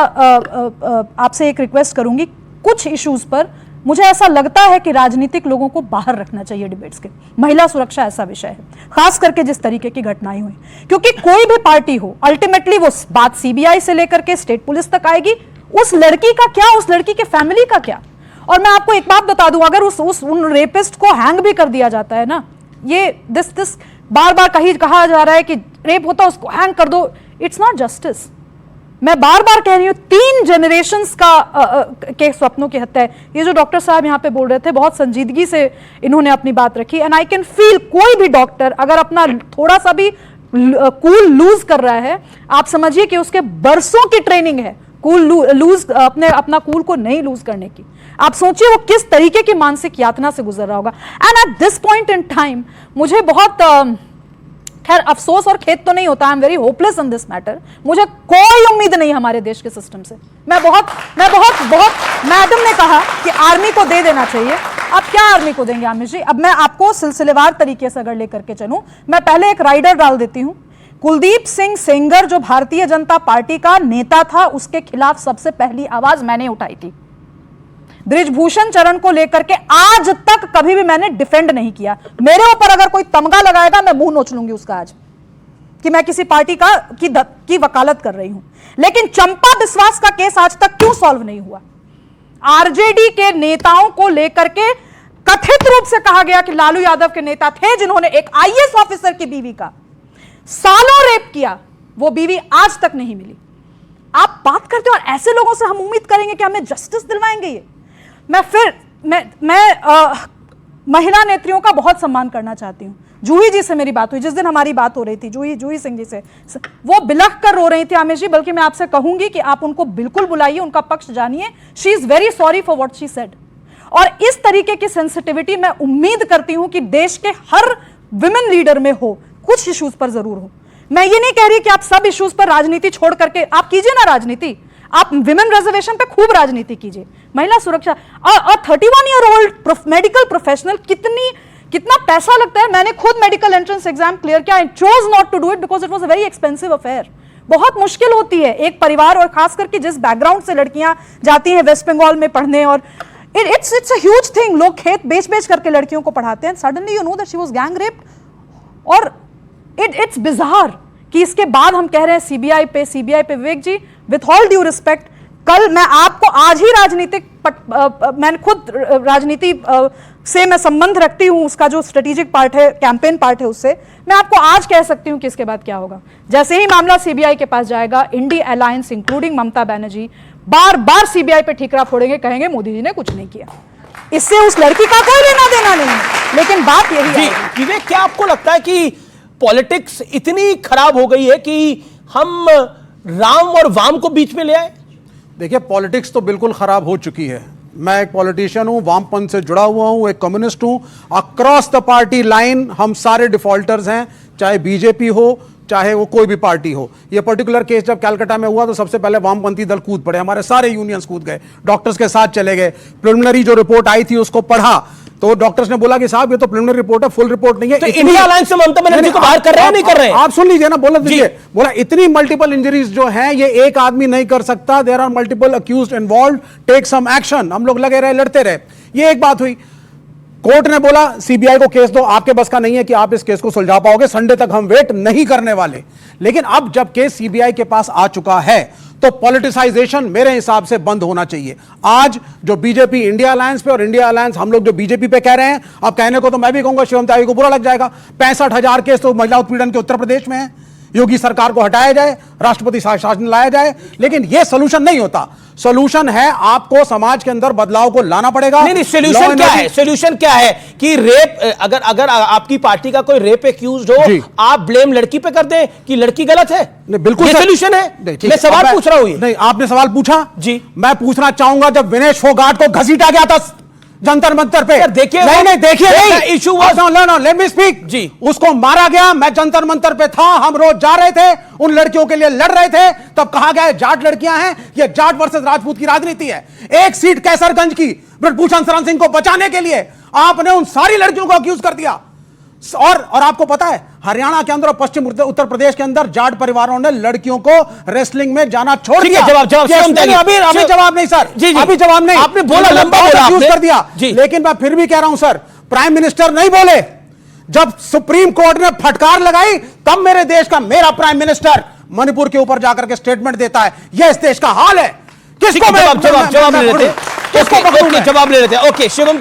आपसे एक रिक्वेस्ट करूंगी, कुछ इश्यूज पर मुझे ऐसा लगता है कि राजनीतिक लोगों को बाहर रखना चाहिए डिबेट्स के। महिला सुरक्षा ऐसा विषय है, खास करके जिस तरीके की घटनाएं हुई, क्योंकि कोई भी पार्टी हो, अल्टीमेटली वो बात सीबीआई से लेकर के स्टेट पुलिस तक आएगी। उस लड़की का क्या, उस लड़की के फैमिली का क्या? और मैं आपको एक बात बता दूं, अगर उन रेपिस्ट को हैंग भी कर दिया जाता है ना, ये दिस बार बार कहा जा रहा है कि रेप होता है उसको हैंग कर दो, इट्स नॉट जस्टिस। मैं बार बार कह रही हूं, 3 जनरेशंस के स्वप्नों की हत्या है। ये जो डॉक्टर साहब यहां पे बोल रहे थे, बहुत संजीदगी से इन्होंने अपनी बात रखी, एंड आई कैन फील कोई भी डॉक्टर अगर अपना थोड़ा सा भी कूल लूज कर रहा है, आप समझिए कि उसके बरसों की ट्रेनिंग है कूल लूज, अपना कूल को नहीं लूज करने की। आप सोचिए वो किस तरीके की मानसिक यातना से गुजर रहा होगा। And at this point in time मुझे बहुत खैर अफसोस और खेद तो नहीं होता, I am very hopeless in this matter. मुझे कोई उम्मीद नहीं हमारे देश के सिस्टम से। मैं बहुत मैडम ने कहा कि आर्मी को दे देना चाहिए। अब क्या आर्मी को देंगे आमिर जी? अब मैं आपको सिलसिलेवार तरीके से अगर लेकर के चलूं, मैं पहले एक राइडर डाल देती हूं। कुलदीप सिंह सेंगर जो भारतीय जनता पार्टी का नेता था, उसके खिलाफ सबसे पहली आवाज मैंने उठाई थी। बृजभूषण चरण को लेकर के आज तक कभी भी मैंने डिफेंड नहीं किया। मेरे ऊपर अगर कोई तमगा लगाएगा, मैं मुंह नोच लूंगी उसका आज, कि मैं किसी पार्टी की वकालत कर रही हूं। लेकिन चंपा बिस्वास का केस आज तक क्यों सॉल्व नहीं हुआ? आरजेडी के नेताओं को लेकर के कथित रूप से कहा गया कि लालू यादव के नेता थे जिन्होंने एक आईएएस ऑफिसर की बीवी का सालों रेप किया, वो बीवी आज तक नहीं मिली। आप बात करते हो और ऐसे लोगों से हम उम्मीद करेंगे कि हमें जस्टिस दिलवाएंगे? ये मैं महिला नेत्रियों का बहुत सम्मान करना चाहती हूं। जूही जी से मेरी बात हुई, जिस दिन हमारी बात हो रही थी जूही सिंह जी से, वो बिलख कर रो रही थी आमिर जी। बल्कि मैं आपसे कहूंगी कि आप उनको बिल्कुल बुलाइए, उनका पक्ष जानिए। She is very sorry for what she said. और इस तरीके की सेंसिटिविटी मैं उम्मीद करती हूं कि देश के हर विमेन लीडर में हो, कुछ इश्यूज पर जरूर हो। मैं ये नहीं कह रही कि आप सब इश्यूज पर राजनीति छोड़ करके आप कीजिए ना राजनीति, आप विमेन रिजर्वेशन पे खूब राजनीति कीजिए। महिला सुरक्षा, 31-year-old मेडिकल प्रोफेशनल, कितना पैसा लगता है? मैंने खुद मेडिकल एंट्रेंस एग्जाम क्लियर किया, I chose not to do it because it was a very expensive affair. बहुत मुश्किल होती है एक परिवार, और खास करके जिस बैकग्राउंड से लड़कियां जाती हैं वेस्ट बंगाल में पढ़ने, और इट्स अ ह्यूज थिंग। लोग खेत बेच करके लड़कियों को पढ़ाते हैं। Suddenly you know that she was gang raped, और इट्स बिजार कि इसके बाद हम कह रहे हैं सीबीआई पे। विवेक जी, विथ ऑल ड्यू रिस्पेक्ट, कल मैं आपको आज ही मैंने खुद राजनीति से मैं संबंध रखती हूं, उसका जो स्ट्रेटेजिक पार्ट है, कैंपेन पार्ट है, उससे मैं आपको आज कह सकती हूं कि इसके बाद क्या होगा। जैसे ही मामला सीबीआई के पास जाएगा, India alliance including Mamata Banerjee बार सीबीआई पे ठीकरा फोड़ेंगे, कहेंगे मोदी जी ने कुछ नहीं किया। इससे उस लड़की का कोई लेना देना नहीं है। लेकिन बात यही है, विवेक, क्या आपको लगता है कि पॉलिटिक्स इतनी खराब हो गई है कि हम राम और वाम को बीच में ले आए? देखिए, पॉलिटिक्स तो बिल्कुल खराब हो चुकी है। मैं एक पॉलिटिशियन हूं, वामपंथ से जुड़ा हुआ हूं, एक कम्युनिस्ट हूं। अक्रॉस द पार्टी लाइन हम सारे डिफॉल्टर्स हैं, चाहे बीजेपी हो, चाहे वो कोई भी पार्टी हो। ये पर्टिकुलर केस जब कलकत्ता में हुआ तो सबसे पहले वामपंथी दल कूद पड़े, हमारे सारे यूनियंस कूद गए, डॉक्टर्स के साथ चले गए। प्रिलिमिनरी जो रिपोर्ट आई थी उसको पढ़ा तो डॉक्टर्स ने बोला कि साहब ये तो प्रिलिमिनरी रिपोर्ट है, फुल रिपोर्ट नहीं है। तो इंडिया अलायंस से ममता बनर्जी को बाहर कर रहे हैं, नहीं कर रहे हैं? आप सुन लीजिए ना, बोला इतनी मल्टीपल इंजरीज जो हैं ये एक आदमी नहीं कर सकता। There are multiple accused involved, take some action. हम लोग लगे रहे, लड़ते रहे, ये एक बात हुई। कोर्ट ने बोला सीबीआई को केस दो, आपके बस का नहीं है कि आप इस केस को सुलझा पाओगे, संडे तक हम वेट नहीं करने वाले। लेकिन अब जब केस सीबीआई के पास आ चुका है तो पॉलिटिसाइजेशन मेरे हिसाब से बंद होना चाहिए। आज जो बीजेपी इंडिया अलायंस पे और इंडिया अलायंस हम लोग जो बीजेपी पे कह रहे हैं, अब कहने को तो मैं भी कहूंगा शिवम त्यागी को बुरा लग जाएगा। 65,000 केस तो महिला उत्पीड़न के उत्तर प्रदेश में है। योगी सरकार को हटाया जाए, राष्ट्रपति शासन लाया जाए, लेकिन यह सोल्यूशन नहीं होता। सोल्यूशन है आपको समाज के अंदर बदलाव को लाना पड़ेगा। नहीं, सोल्यूशन क्या है? सोल्यूशन क्या है कि रेप, अगर आपकी पार्टी का कोई रेप एक्यूज्ड हो, आप ब्लेम लड़की पे कर दें कि लड़की गलत है? बिल्कुल सोल्यूशन है। मैं सवाल पूछ रहा हूं। नहीं, आपने सवाल पूछा जी, मैं पूछना चाहूंगा, जब विनेश फोगाट को घसीटा गया था जंतर मंतर पे। देखिए नहीं देखिए नहीं, issue no let me speak जी। उसको मारा गया, मैं जंतर मंतर पे था, हम रोज जा रहे थे, उन लड़कियों के लिए लड़ रहे थे, तब कहा गया जाट लड़कियां हैं, ये जाट वर्सेस राजपूत की राजनीति है। एक सीट कैसरगंज की ब्रजभूषण शरण सिंह को बचाने के लिए आपने उन सारी लड़कियों को अक्यूज कर दिया। और आपको पता है हरियाणा के अंदर और पश्चिम उत्तर प्रदेश के अंदर जाट परिवारों ने लड़कियों को रेसलिंग में जाना छोड़ दिया। जवाब अभी जवाब नहीं सर, अभी जवाब नहीं, आपने बोला लंबा बोला कर दिया। लेकिन मैं फिर भी कह रहा हूं सर, प्राइम मिनिस्टर नहीं बोले। जब सुप्रीम कोर्ट ने फटकार लगाई तब मेरे देश का मेरा प्राइम मिनिस्टर मणिपुर के ऊपर जाकर के स्टेटमेंट देता है। यह इस देश का हाल है। किसको जवाब ले लेते हैं, जवाब ले लेते हैं। ओके, शिवम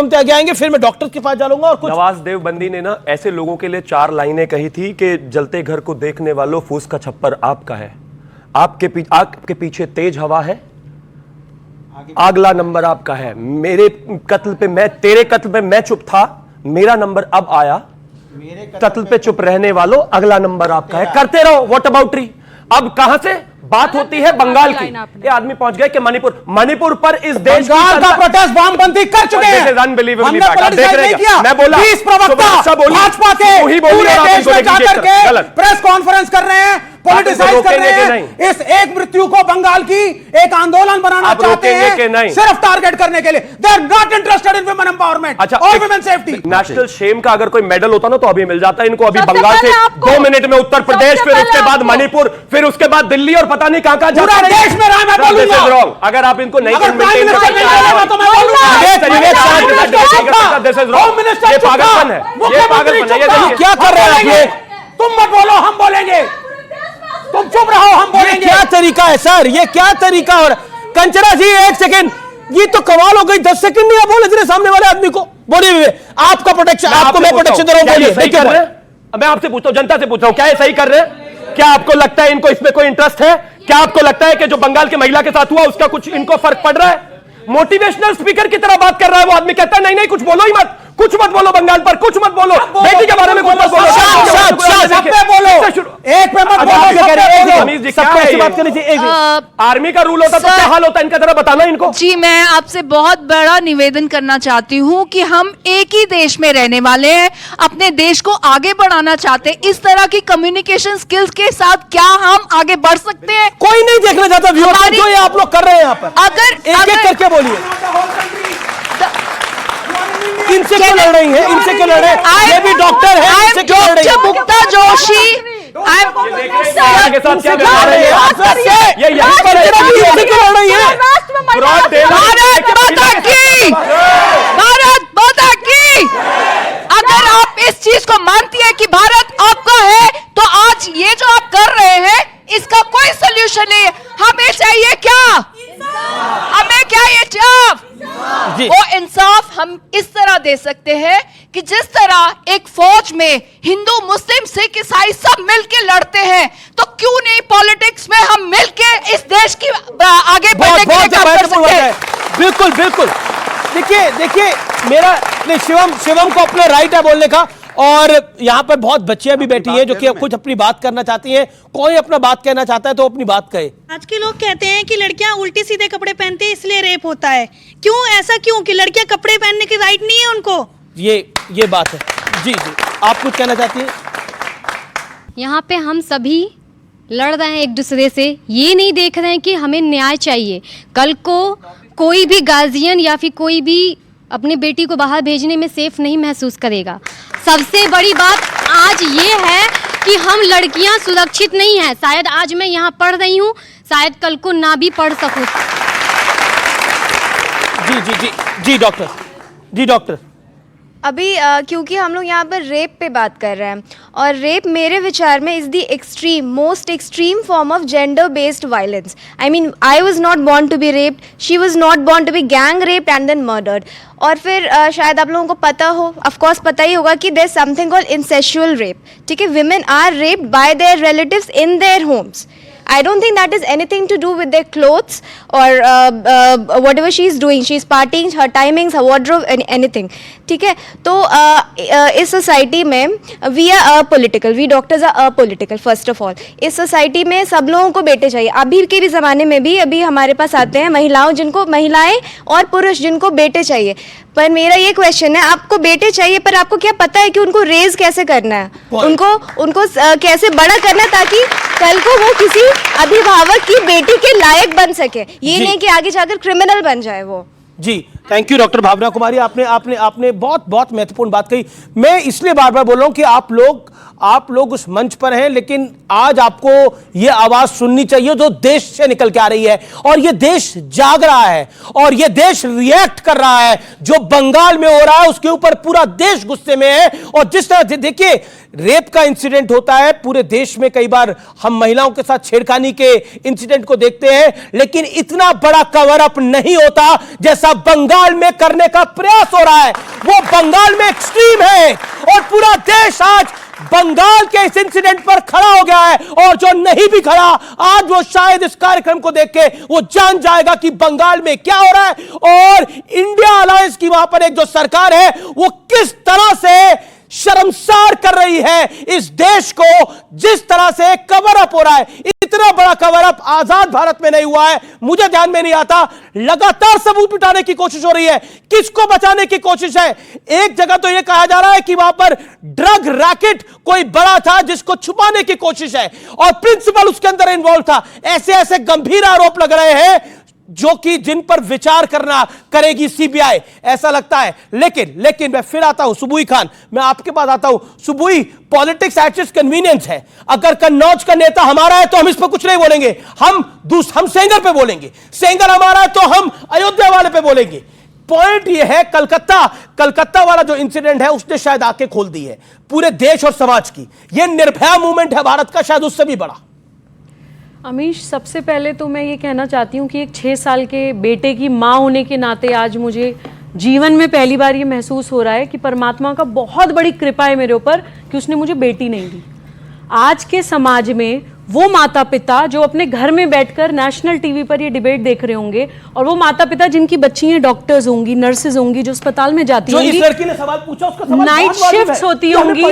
त्यागी आएंगे, फिर मैं डॉक्टर के पास जाऊंगा। और कुछ नवाज देवबंदी ने ना ऐसे लोगों के लिए 4 लाइनें कही थी कि जलते घर को देखने वालों, फूस का छप्पर आपका है, आपके पीछे तेज हवा है, अगला नंबर आपका है, मेरे कत्ल पे मैं, तेरे कत्ल पे मैं चुप था, मेरा नंबर अब आया, कत्ल पे चुप रहने वालों अगला नंबर आपका है, करते रहो व्हाट अबाउट ट्री। अब कहां से बात होती है बंगाल की, ये आदमी पहुंच गए कि मणिपुर पर इस देश का प्रोटेस्ट वामपंथी कर चुके हैं। अनबिलीवेबली देख रहे हैं। मैं बोला 20 प्रवक्ता भाजपा के पूरे देश में जाकर के प्रेस कॉन्फ्रेंस कर रहे हैं, पॉलिटिसाइज कर रहे हैं। इस एक मृत्यु को बंगाल की एक आंदोलन बनाना चाहते हैं, सिर्फ टारगेट करने के लिए। They are not interested in women empowerment और वुमेन सेफ्टी। नेशनल शेम का अगर कोई मेडल होता ना तो अभी मिल जाता है इनको। अभी बंगाल से 2 मिनट में उत्तर प्रदेश, फिर उसके बाद मणिपुर, फिर उसके बाद दिल्ली और पता नहीं कहां कहां पूरा देश में रहा। मैं बोलूंगा अगर आप इनको नहीं पागलपन है, ये पागलपन है। क्या कर रहे हैं आप? तुम मत बोलो, हम बोलेंगे, तुम चुप रहो, हम बोलेंगे। क्या तरीका है सर, ये क्या तरीका? और कंचना जी 1 सेकंड, ये तो कमाल हो गई। 10 सेकंड नहीं आप बोले तेरे सामने वाले आदमी को। बोलिए, आपका प्रोटेक्शन, आपको मैं प्रोटेक्शन दे रहा हूं। बोलिए, मैं आपसे पूछता हूं, जनता से पूछ रहा हूं, क्या ये सही कर रहे हैं? क्या आपको लगता है इनको इसमें कोई इंटरेस्ट है? क्या आपको लगता है कि जो बंगाल की महिला के साथ हुआ उसका कुछ इनको फर्क पड़ रहा है? मोटिवेशनल स्पीकर की तरह बात कर रहा है वो आदमी, कहता है नहीं कुछ बोलो ही मत, कुछ मत बोलो बंगाल पर, कुछ मत बोलो, बेटी के बारे में कुछ मत बोलो, एक पे मत बोलो। सबको ऐसी बात करनी चाहिए। आर्मी का रूल होता तो क्या हाल होता है इनका, जरा बताना इनको। जी, मैं आपसे बहुत बड़ा निवेदन करना चाहती हूँ कि हम एक ही देश में रहने वाले हैं, अपने देश को आगे बढ़ाना चाहते हैं। इस तरह की कम्युनिकेशन स्किल्स के साथ क्या हम आगे बढ़ सकते हैं? कोई नहीं देखना चाहता जो ये आप लोग कर रहे हैं यहाँ पर। अगर एक करके बोलिए, इनसे क्यों लड़ रही है? इनसे क्यों लड़ रहे हैं? ये भी डॉक्टर है, इनसे क्यों लड़ रही है? मुक्ता जोशी के साथ क्या कर रहे हैं? ये यहीं पर इनसे क्यों लड़ रही है? भारत माता की, अगर आप इस चीज को मानती है कि भारत आपका है, तो आज ये जो आप कर रहे हैं इसका कोई सोल्यूशन नहीं है। हमें चाहिए क्या? हमें क्या ये वो इंसाफ हम इस तरह दे सकते हैं कि जिस तरह एक फौज में हिंदू, मुस्लिम, सिख, ईसाई सब मिलके लड़ते हैं, तो क्यों नहीं पॉलिटिक्स में हम मिलके इस देश की आगे बढ़ने के लिए काम कर सकते हैं? बिल्कुल बिल्कुल। देखिए मेरा शिवम को अपना राइट है बोलने का, और यहाँ पर बहुत बच्चियां भी बैठी हैं जो कि कुछ अपनी बात करना चाहती हैं। कोई अपना बात कहना चाहता है तो अपनी बात कहे। आज के लोग कहते हैं कि लड़कियां उल्टे सीधे कपड़े पहनती हैं इसलिए रेप होता है। क्यों ऐसा? क्यों कि लड़कियां कपड़े पहनने की राइट नहीं है उनको? ये बात है। जी, आप कुछ कहना चाहती हैं? यहाँ पे हम सभी लड़ रहे हैं एक दूसरे से, ये नहीं देख रहे हैं कि हमें न्याय चाहिए। कल को कोई भी गार्जियन या फिर कोई भी अपनी बेटी को बाहर भेजने में सेफ नहीं महसूस करेगा। सबसे बड़ी बात आज ये है कि हम लड़कियां सुरक्षित नहीं हैं। शायद आज मैं यहाँ पढ़ रही हूँ, शायद कल को ना भी पढ़ सकूँ। जी डॉक्टर। अभी क्योंकि हम लोग यहाँ पर रेप पे बात कर रहे हैं, और रेप मेरे विचार में is the most extreme form of gender based violence. I mean, I was not born to be raped, she was not born to be gang raped and then murdered. और फिर शायद आप लोगों को पता हो, ऑफकोर्स पता ही होगा कि there something called incestual rape. ठीक है, women are raped by their relatives in their homes. I don't think that is anything to do with their clothes or whatever she is doing. She is partying, her timings, her wardrobe, anything. ठीक है, तो इस society में we are apolitical, we doctors are apolitical first of all. इस society में सब लोगों को बेटे चाहिए. अभी के भी ज़माने में भी अभी हमारे पास आते हैं महिलाएं और पुरुष जिनको बेटे चाहिए. पर मेरा ये क्वेश्चन है, आपको बेटे चाहिए पर आपको क्या पता है कि उनको रेज कैसे करना है, उनको कैसे बड़ा करना है ताकि कल को वो किसी अभिभावक की बेटी के लायक बन सके, ये नहीं कि आगे जाकर क्रिमिनल बन जाए वो. जी, थैंक यू डॉक्टर भावना कुमारी, आपने बहुत महत्वपूर्ण बात कही. मैं इसलिए बार बार बोल रहा हूं कि आप लोग उस मंच पर हैं, लेकिन आज आपको यह आवाज सुननी चाहिए जो देश से निकल के आ रही है. और यह देश जाग रहा है और यह देश रिएक्ट कर रहा है. जो बंगाल में हो रहा है उसके ऊपर पूरा देश गुस्से में है. और जिस तरह देखिए रेप का इंसिडेंट होता है पूरे देश में, कई बार हम महिलाओं के साथ छेड़खानी के इंसिडेंट को देखते हैं, लेकिन इतना बड़ा कवर अप नहीं होता जैसा बंगाल में करने का प्रयास हो रहा है. वो बंगाल में एक्सट्रीम है और पूरा देश आज बंगाल के इस इंसिडेंट पर खड़ा हो गया है. और जो नहीं भी खड़ा आज वो शायद इस कार्यक्रम को देख के वो जान जाएगा कि बंगाल में क्या हो रहा है और इंडिया अलायंस की वहां पर एक जो सरकार है वो किस तरह से शर्मसार कर रही है इस देश को. जिस तरह से कवर अप हो रहा है, इतना बड़ा कवर अप आजाद भारत में नहीं हुआ है. मुझे ध्यान में नहीं आता, लगातार सबूत उठाने की कोशिश हो रही है. किसको बचाने की कोशिश है? एक जगह तो यह कहा जा रहा है कि वहां पर ड्रग रैकेट कोई बड़ा था जिसको छुपाने की कोशिश है और प्रिंसिपल उसके अंदर इन्वॉल्व था. ऐसे गंभीर आरोप लग रहे हैं जो कि जिन पर विचार करना करेगी सीबीआई, ऐसा लगता है. लेकिन मैं फिर आता हूं सुबुई खान, मैं आपके पास आता हूं. सुबुई, पॉलिटिक्स एट इट्स कन्वीनियंस है. अगर कन्नौज का नेता हमारा है तो हम इस पर कुछ नहीं बोलेंगे, हम सेंगर पे बोलेंगे. सेंगर हमारा है तो हम अयोध्या वाले पे बोलेंगे. पॉइंट यह है कलकत्ता वाला जो इंसिडेंट है उसने शायद आंखें खोल दी है पूरे देश और समाज की. यह निर्भया मूवमेंट है भारत का, शायद उससे भी बड़ा. अमीश, सबसे पहले तो मैं ये कहना चाहती हूँ कि एक 6 साल के बेटे की माँ होने के नाते आज मुझे जीवन में पहली बार ये महसूस हो रहा है कि परमात्मा का बहुत बड़ी कृपा है मेरे ऊपर कि उसने मुझे बेटी नहीं दी. आज के समाज में वो माता पिता जो अपने घर में बैठकर नेशनल टीवी पर ये डिबेट देख रहे होंगे और वो माता पिता जिनकी बच्चियां डॉक्टर्स होंगी, नर्सेज होंगी, जो अस्पताल में जाती होंगी, इस लड़की ने सवाल पूछा उसका सवाल नाइट शिफ्ट्स होती होंगी,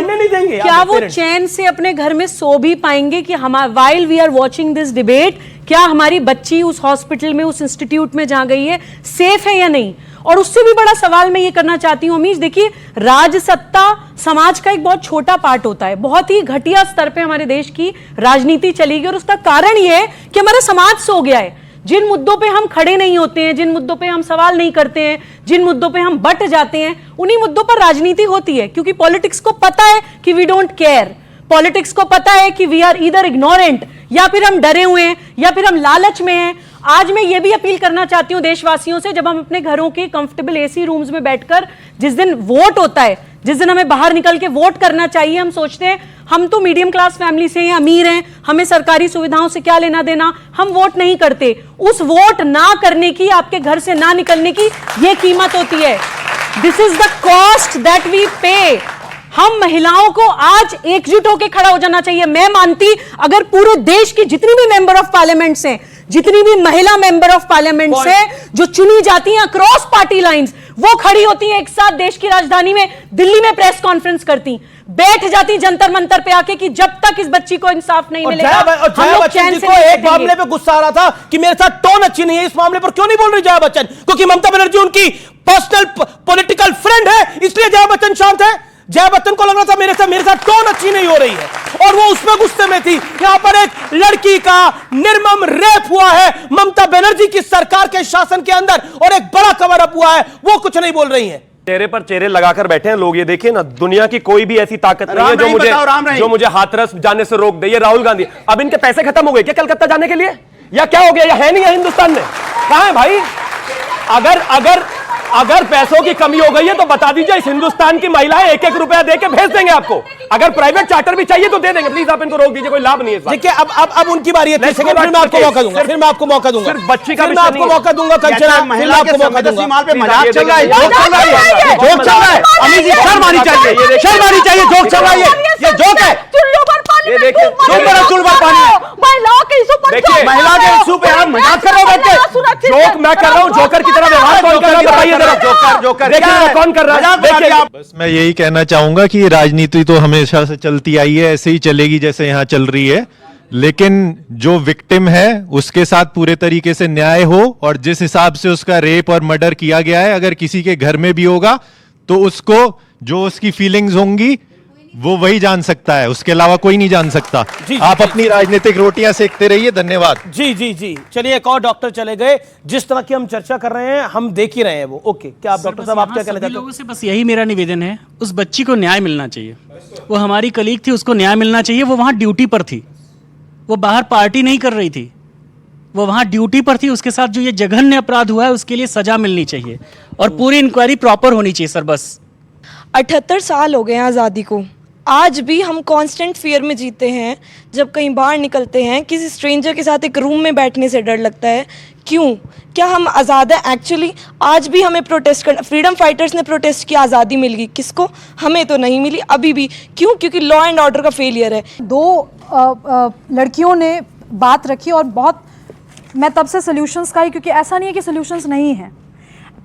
क्या वो चैन से अपने घर में सो भी पाएंगे कि हम while we are watching this debate, क्या हमारी बच्ची उस हॉस्पिटल में, उस इंस्टीट्यूट में जहां गई है, सेफ है या नहीं? और उससे भी बड़ा सवाल मैं ये करना चाहती हूँ अमीश, देखिए राजसत्ता समाज का एक बहुत छोटा पार्ट होता है. बहुत ही घटिया स्तर पे हमारे देश की राजनीति चली गई और उसका कारण ये है कि हमारा समाज सो गया है. जिन मुद्दों पे हम खड़े नहीं होते हैं, जिन मुद्दों पे हम सवाल नहीं करते हैं, जिन मुद्दों पे हम बट जाते हैं, उन्हीं मुद्दों पर राजनीति होती है. क्योंकि पॉलिटिक्स को पता है कि वी डोंट केयर, पॉलिटिक्स को पता है कि वी आर ईदर इग्नोरेंट, या फिर हम डरे हुए हैं या फिर हम लालच में हैं. आज मैं ये भी अपील करना चाहती हूँ देशवासियों से, जब हम अपने घरों के कंफर्टेबल एसी रूम्स में बैठकर, जिस दिन वोट होता है, जिस दिन हमें बाहर निकल के वोट करना चाहिए, हम सोचते हैं हम तो मीडियम क्लास फैमिली से हैं, अमीर हैं, हमें सरकारी सुविधाओं से क्या लेना देना, हम वोट नहीं करते. उस वोट ना करने की, आपके घर से ना निकलने की ये कीमत होती है. This is the cost that we pay. हम महिलाओं को आज एकजुट होकर खड़ा हो जाना चाहिए. मैं मानती अगर पूरे देश की जितनी भी मेंबर ऑफ पार्लियामेंट हैं, जितनी भी महिला मेंबर ऑफ पार्लियामेंट से जो चुनी जाती हैं अक्रॉस पार्टी लाइंस, वो खड़ी होती हैं एक साथ देश की राजधानी में दिल्ली में प्रेस कॉन्फ्रेंस करती, बैठ जाती जंतर मंतर पे आके कि जब तक इस बच्ची को इंसाफ नहीं मिलेगा हम लोग चैन से नहीं एक मामले पे गुस्सा आ रहा था कि मेरे साथ टोन अच्छी नहीं है, इस मामले पर क्यों नहीं बोल रही जया बच्चन? क्योंकि ममता बनर्जी उनकी पर्सनल पॉलिटिकल फ्रेंड है, इसलिए जया बच्चन शांत है. जया बच्चन को लग रहा था मेरे साथ टोन अच्छी नहीं हो रही है और वो उसमें गुस्से में थी. यहां पर एक लड़की का निर्मम रेप हुआ है ममता बनर्जी की सरकार के शासन के अंदर और एक बड़ा कवर अप हुआ है, वो कुछ नहीं बोल रही है. चेहरे पर चेहरे लगाकर बैठे हैं लोग. ये देखिए ना, दुनिया की कोई भी ऐसी ताकत नहीं है जो मुझे हाथरस जाने से रोक दे. ये राहुल गांधी, अब इनके पैसे खत्म हो गए क्या कलकत्ता जाने के लिए, या क्या हो गया? या है नहीं है हिंदुस्तान में? कहां है भाई? अगर पैसों की कमी हो गई है तो बता दीजिए, इस हिंदुस्तान की महिलाएं 1-1 रुपया देके भेज देंगे आपको. अगर प्राइवेट चार्टर भी चाहिए तो दे देंगे. प्लीज आप इनको रोक दीजिए, कोई लाभ नहीं है. देखिए अब उनकी बारी है. फिर मैं आपको मौका दूंगा, फिर मैं आपको मौका दूंगा, सिर्फ बच्ची का आपको मौका दूंगा. महिला के संवेदनशील पे मजाक चल रहा है, जोक चल रहा है, जोक चल रहा है. अमीर जी शर्म आनी चाहिए, शर्म आनी चाहिए. जोक चल रहा है, ये जोक है. ये देखिए महिलाओं के इशू पर महिला के इशू पे आप मजाक कर रहे हो, जोक मैं कर रहा हूँ, जोकर की तरह व्यवहार कौन कर रहा है बताइए जरा। जोकर देखिए कौन कर रहा है, देखिए बस मैं यही कहना चाहूंगा कि राजनीति तो हमेशा से चलती आई है, ऐसे ही चलेगी जैसे यहाँ चल रही है, लेकिन जो विक्टिम है उसके साथ पूरे तरीके से न्याय हो, और जिस हिसाब से उसका रेप और मर्डर किया गया है, अगर किसी के घर में भी होगा तो उसको जो उसकी फीलिंग्स होंगी वो वही जान सकता है, उसके अलावा कोई नहीं जान सकता। आप अपनी राजनीतिक रोटियां सेकते रहिए। धन्यवाद। जी जी जी, चलिए एक और डॉक्टर चले गए। जिस तरह की हम चर्चा कर रहे हैं हम देख ही रहे हैं वो। ओके, क्या आप डॉक्टर साहब आप क्या कहना चाहते हैं? लोगों से बस यही मेरा निवेदन है, उस बच्ची को न्याय मिलना चाहिए। वो हमारी कलीग थी, उसको न्याय मिलना चाहिए। वो वहाँ ड्यूटी पर थी, वो बाहर पार्टी नहीं कर रही थी, वो वहाँ ड्यूटी पर थी। उसके साथ जो ये जघन्य अपराध हुआ है उसके लिए सजा मिलनी चाहिए और पूरी इंक्वायरी प्रॉपर होनी चाहिए सर। बस 78 साल हो गए हैं आज़ादी को, आज भी हम कांस्टेंट फियर में जीते हैं। जब कहीं बाहर निकलते हैं किसी स्ट्रेंजर के साथ एक रूम में बैठने से डर लगता है। क्यों? क्या हम आज़ाद हैं एक्चुअली? आज भी हमें प्रोटेस्ट करना, फ्रीडम फाइटर्स ने प्रोटेस्ट किया, आज़ादी मिल गई किसको? हमें तो नहीं मिली अभी भी। क्यों? क्योंकि लॉ एंड ऑर्डर का फेलियर है। दो लड़कियों ने बात रखी और बहुत मैं तब से सॉल्यूशंस का ही, क्योंकि ऐसा नहीं है कि सॉल्यूशंस नहीं हैं,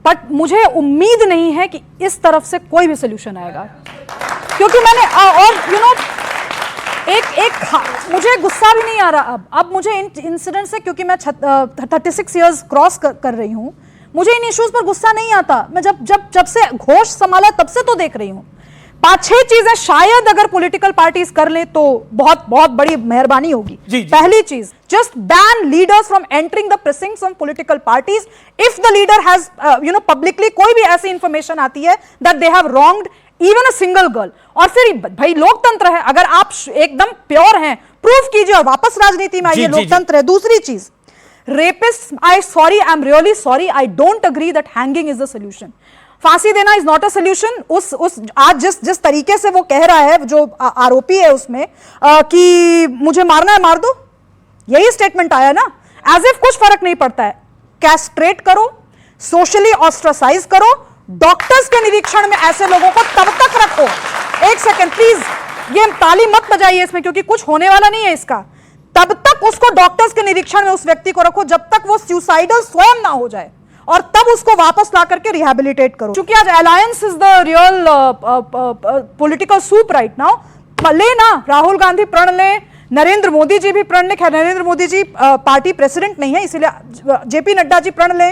बट मुझे उम्मीद नहीं है कि इस तरफ से कोई भी सॉल्यूशन आएगा, क्योंकि मैंने और यू नो मुझे गुस्सा भी नहीं आ रहा अब मुझे इन इंसिडेंट से, क्योंकि मैं 36 इयर्स क्रॉस कर रही हूँ, मुझे इन इश्यूज पर गुस्सा नहीं आता। मैं जब से होश संभाला तब से तो देख रही हूँ। 5-6 चीजें शायद अगर पॉलिटिकल पार्टीज कर ले तो बहुत बहुत बड़ी मेहरबानी होगी। पहली चीज, just ban leaders from entering the precincts of political parties if the leader has publicly कोई भी ऐसी इंफॉर्मेशन आती है that they have wronged even a single girl। और फिर भाई लोकतंत्र है, अगर आप एकदम प्योर हैं प्रूफ कीजिए और वापस राजनीति में आइए, लोकतंत्र है। दूसरी चीज, rapist, I am really sorry, I don't agree that hanging is the solution. फांसी देना इज नॉट अ सोल्यूशन। उस आज जिस तरीके से वो कह रहा है, जो आरोपी है उसमें कि मुझे मारना है मार दो, यही स्टेटमेंट आया ना, एज इफ कुछ फर्क नहीं पड़ता है। कैस्ट्रेट करो, सोशली ऑस्ट्रासाइज करो, डॉक्टर्स के निरीक्षण में ऐसे लोगों को तब तक रखो। एक सेकेंड प्लीज, ये ताली मत बजाइए इसमें, क्योंकि कुछ होने वाला नहीं है इसका। तब तक उसको डॉक्टर्स के निरीक्षण में उस व्यक्ति को रखो जब तक वो सुसाइडल स्वयं ना हो जाए, और तब उसको वापस ला करके रिहैबिलिटेट करो। क्योंकि आज alliance is the real political soup right now. ले ना, राहुल गांधी प्रण ले, नरेंद्र मोदी जी भी प्रण ले। खैर नरेंद्र मोदी जी पार्टी प्रेसिडेंट नहीं है, इसीलिए जेपी नड्डा जी प्रण ले,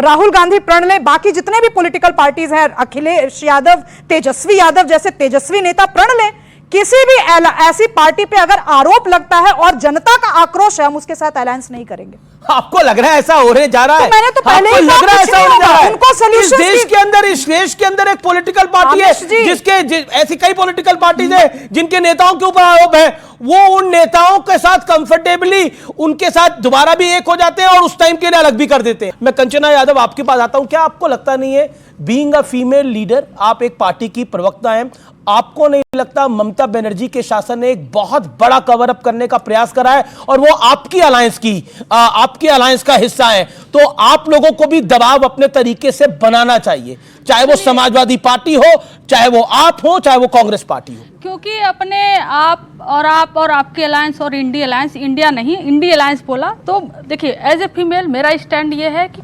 राहुल गांधी प्रण ले, बाकी जितने भी पॉलिटिकल पार्टीज हैं, अखिलेश यादव, तेजस्वी यादव जैसे तेजस्वी नेता प्रण ले। किसी भी ऐसी पार्टी पे अगर आरोप लगता है और जनता का आक्रोश है, हम उसके साथ अलायंस नहीं करेंगे। आपको लग रहा है ऐसा होने जा रहा है? तो मैंने तो पहले ही लग रहा है ऐसा होने जा रहा है। उनको इस देश के अंदर एक पॉलिटिकल पार्टी है जिसके ऐसी कई पॉलिटिकल पार्टीज है जिनके नेताओं के ऊपर आरोप है, वो उन नेताओं के साथ कंफर्टेबली उनके साथ दोबारा भी एक हो जाते हैं और उस टाइम के लिए अलग भी कर देते हैं। मैं कंचना यादव आपके पास आता हूं। क्या आपको लगता नहीं है, बीइंग अ फीमेल लीडर, आप एक पार्टी की प्रवक्ता हैं, आपको नहीं लगता ममता बनर्जी के शासन ने एक बहुत बड़ा कवर अप करने का प्रयास करा है और वो आपकी अलायंस का हिस्सा है? तो आप लोगों को भी दबाव अपने तरीके से बनाना चाहिए, चाहे वो समाजवादी पार्टी हो, चाहे वो आप हो, चाहे वो कांग्रेस पार्टी हो। क्योंकि अपने आप और आपके अलायंस और इंडी अलायंस, इंडिया नहीं इंडी अलायंस बोला, तो देखिए एज ए फीमेल मेरा स्टैंड ये है कि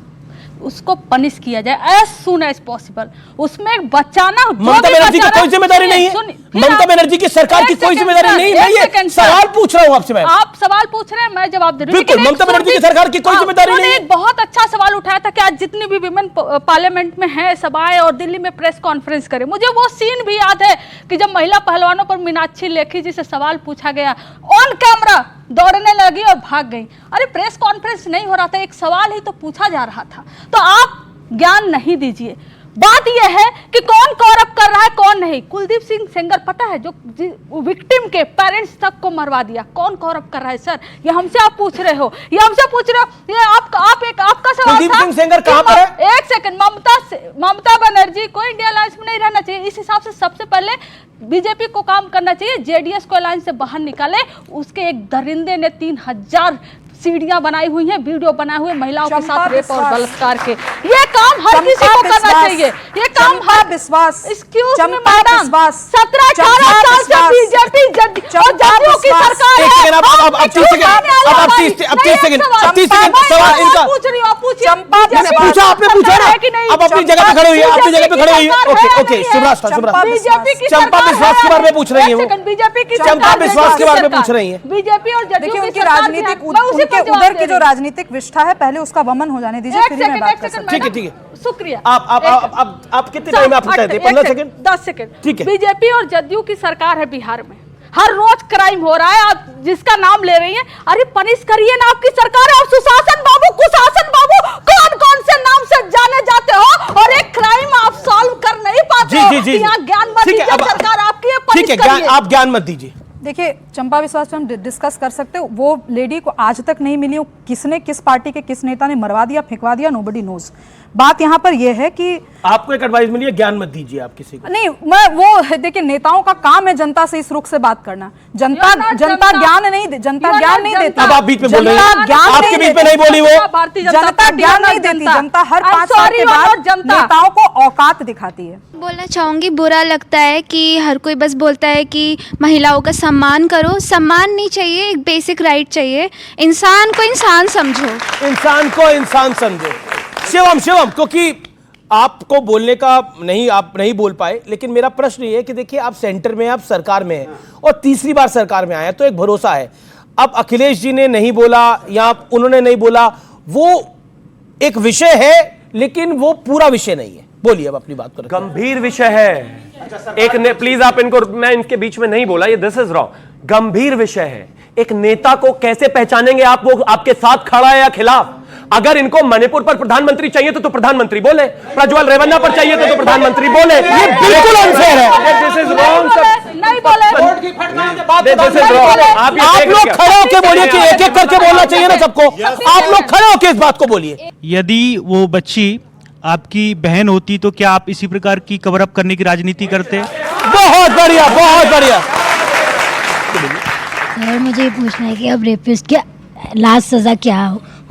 उसको पनिश किया जाए एज सून एज पॉसिबल। उसमें एक बचाना, ममता बनर्जी की कोई जिम्मेदारी नहीं है, ममता बनर्जी की सरकार की कोई जिम्मेदारी नहीं है। मैं सवाल पूछ रहा हूं आपसे। मैं आप सवाल पूछ रहे हैं, मैं जवाब दे रही हूं। बिल्कुल, ममता बनर्जी की सरकार की कोई जिम्मेदारी नहीं है। एक बहुत अच्छा सवाल उठाया था कि आज जितनी भी विमेन पार्लियामेंट में है, सभाएं और दिल्ली में प्रेस कॉन्फ्रेंस करे। मुझे वो सीन भी याद है कि जब महिला पहलवानों पर मीनाक्षी लेखी जी से सवाल पूछा गया, ऑन कैमरा दौड़ने लगी और भाग गई। अरे प्रेस कॉन्फ्रेंस नहीं हो रहा था, एक सवाल ही तो पूछा जा रहा था। तो आप ज्ञान नहीं दीजिए। बात यह है कि कौन कवरअप कर रहा है कौन नहीं। कुलदीप सिंह सेंगर पता है, जो विक्टिम के पेरेंट्स तक को मरवा दिया, कौन कवरअप कर रहा है? सर ये हमसे आप पूछ रहे हो, ये हमसे पूछ रहे हो, ये आपका सवाल था। कुलदीप सिंह सेंगर कहां पर है? एक सेकंड, ममता बनर्जी को इंडिया अलायंस में नहीं रहना चाहिए। इस हिसाब से सबसे पहले बीजेपी को काम करना चाहिए, जेडीएस को अलायंस से बाहर निकाले। उसके एक दरिंदे ने 3000 सीढ़ियां बनाई हुई हैं, वीडियो बनाए हुए महिलाओं के साथ रेप और बलात्कार के। ये काम हर किसी को करना चाहिए। ये काम हर विश्वास, एक्सक्यूज मी मैडम, 17-18 साल से बीजेपी जदयू की सरकार है। अब 30 सेकंड सवाल इनका पूछा, आपने पूछा ना, अब अपनी जगह पे खड़े हुई है, अपनी जगह पे खड़े हुई है। ओके चंपा विश्वास के बारे में पूछ रही है वो, बीजेपी की चंपा विश्वास के बारे में पूछ रही है। बीजेपी और जदयू देखिए की उनकी सरकार राजनीतिक है। मैं उसी उनके पर जवाब उधर दे की जो रही हूँ। राजनीतिक विष्ठा है पहले उसका वमन हो जाने दीजिए, फिर ही मैं बात कर सकती हूँ। ठीक है शुक्रिया। आप कितने टाइम आप चाहते हैं? 15 सेकंड, 10 सेकंड। ठीक है। बीजेपी और जदयू की सरकार है बिहार में, हर रोज क्राइम हो रहा है, आप जिसका नाम ले रही हैं, अरे पनिश करिए ना, आपकी सरकार है। और सुशासन बाबू, कुशासन बाबू, कौन कौन से नाम से जाने जाते हो, और एक क्राइम आप सॉल्व कर नहीं पाते हो। यहाँ ज्ञान मत दीजिए, सरकार आपकी है, पनिश करिए। आप ज्ञान मत दीजिए। देखिए चंपा विश्वास पे हम डिस्कस कर सकते हो, वो लेडी को आज तक नहीं मिली, किसने किस पार्टी के किस नेता ने मरवा दिया फेंकवा दिया, नोबडी नोज। बात यहाँ पर यह है कि आपको एक एडवाइस मिली है, ज्ञान मत दीजिए आप किसी को। नहीं, मैं वो देखिए नेताओं का काम है जनता से इस रुख से बात करना। जनता ज्ञान नहीं देती। अब आप बीच में बोल रहे हैं, आपके बीच में नहीं बोली वो। जनता ज्ञान नहीं देती, जनता हर 5 साल के बाद नेताओं को औकात दिखाती है। बोलना चाहूँगी, बुरा लगता है कि हर कोई बस बोलता है कि महिलाओं का सम्मान करो। सम्मान नहीं चाहिए, एक बेसिक राइट चाहिए। इंसान को इंसान समझो, इंसान को इंसान समझो। शिवम, क्योंकि आपको बोलने का नहीं, आप नहीं बोल पाए, लेकिन मेरा प्रश्न ये है कि देखिए आप सेंटर में, आप सरकार में हैं और तीसरी बार सरकार में आए, तो एक भरोसा है। अब अखिलेश जी ने नहीं बोला या उन्होंने नहीं बोला, वो एक विषय है, लेकिन वो पूरा विषय नहीं है। बोलिए अब अपनी बात करें। गंभीर विषय है एक ने, प्लीज आप इनको, मैं इनके बीच में नहीं बोला, ये दिस इज रॉन्ग। गंभीर विषय है। एक नेता को कैसे पहचानेंगे आप, वो आपके साथ खड़ा है या खिलाफ? अगर इनको मणिपुर पर प्रधानमंत्री चाहिए तो प्रधानमंत्री बोले, प्रज्वल रेवन्ना पर चाहिए तो प्रधानमंत्री बोले। ये बिल्कुल अनफेयर है। This is wrong. नहीं बोले, आप लोग खड़े होकर बोलिए कि एक एक करके बोलना चाहिए ना सबको। आप लोग खड़े होकर इस बात को बोलिए। यदि वो बच्ची आपकी बहन होती तो क्या आप इसी प्रकार की कवर अप करने की राजनीति करते? बहुत बढ़िया, बहुत बढ़िया। सर मुझे ये पूछना है कि अब रेपिस्ट की लास्ट सजा क्या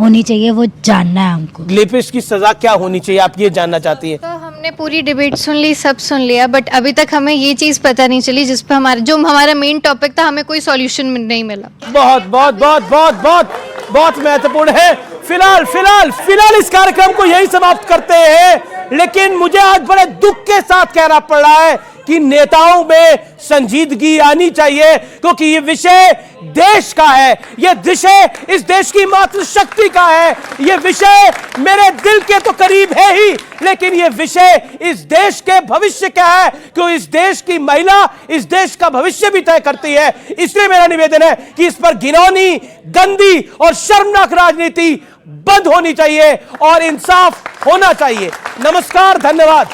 होनी चाहिए, वो जानना है हमको। रेपिस्ट की सजा क्या होनी चाहिए, आप ये जानना चाहती है? तो हमने पूरी डिबेट सुन ली, सब सुन लिया, बट अभी तक हमें ये चीज पता नहीं चली जिस पर हमारा मेन टॉपिक था, हमें कोई सॉल्यूशन नहीं मिला। बहुत बहुत बहुत बहुत बहुत बहुत महत्वपूर्ण है। फिलहाल इस कार्यक्रम को यही समाप्त करते हैं, लेकिन मुझे आज बड़े दुख के साथ कहना पड़ रहा है कि नेताओं में संजीदगी आनी चाहिए, क्योंकि ये विषय देश का है, ये विषय इस देश की मातृशक्ति का है, ये विषय मेरे दिल के तो करीब है ही, लेकिन ये विषय इस देश के भविष्य का है, क्योंकि इस देश की महिला इस देश का भविष्य भी तय करती है। इसलिए मेरा निवेदन है कि इस पर घिनौनी, गंदी और शर्मनाक राजनीति बंद होनी चाहिए और इंसाफ होना चाहिए। नमस्कार, धन्यवाद।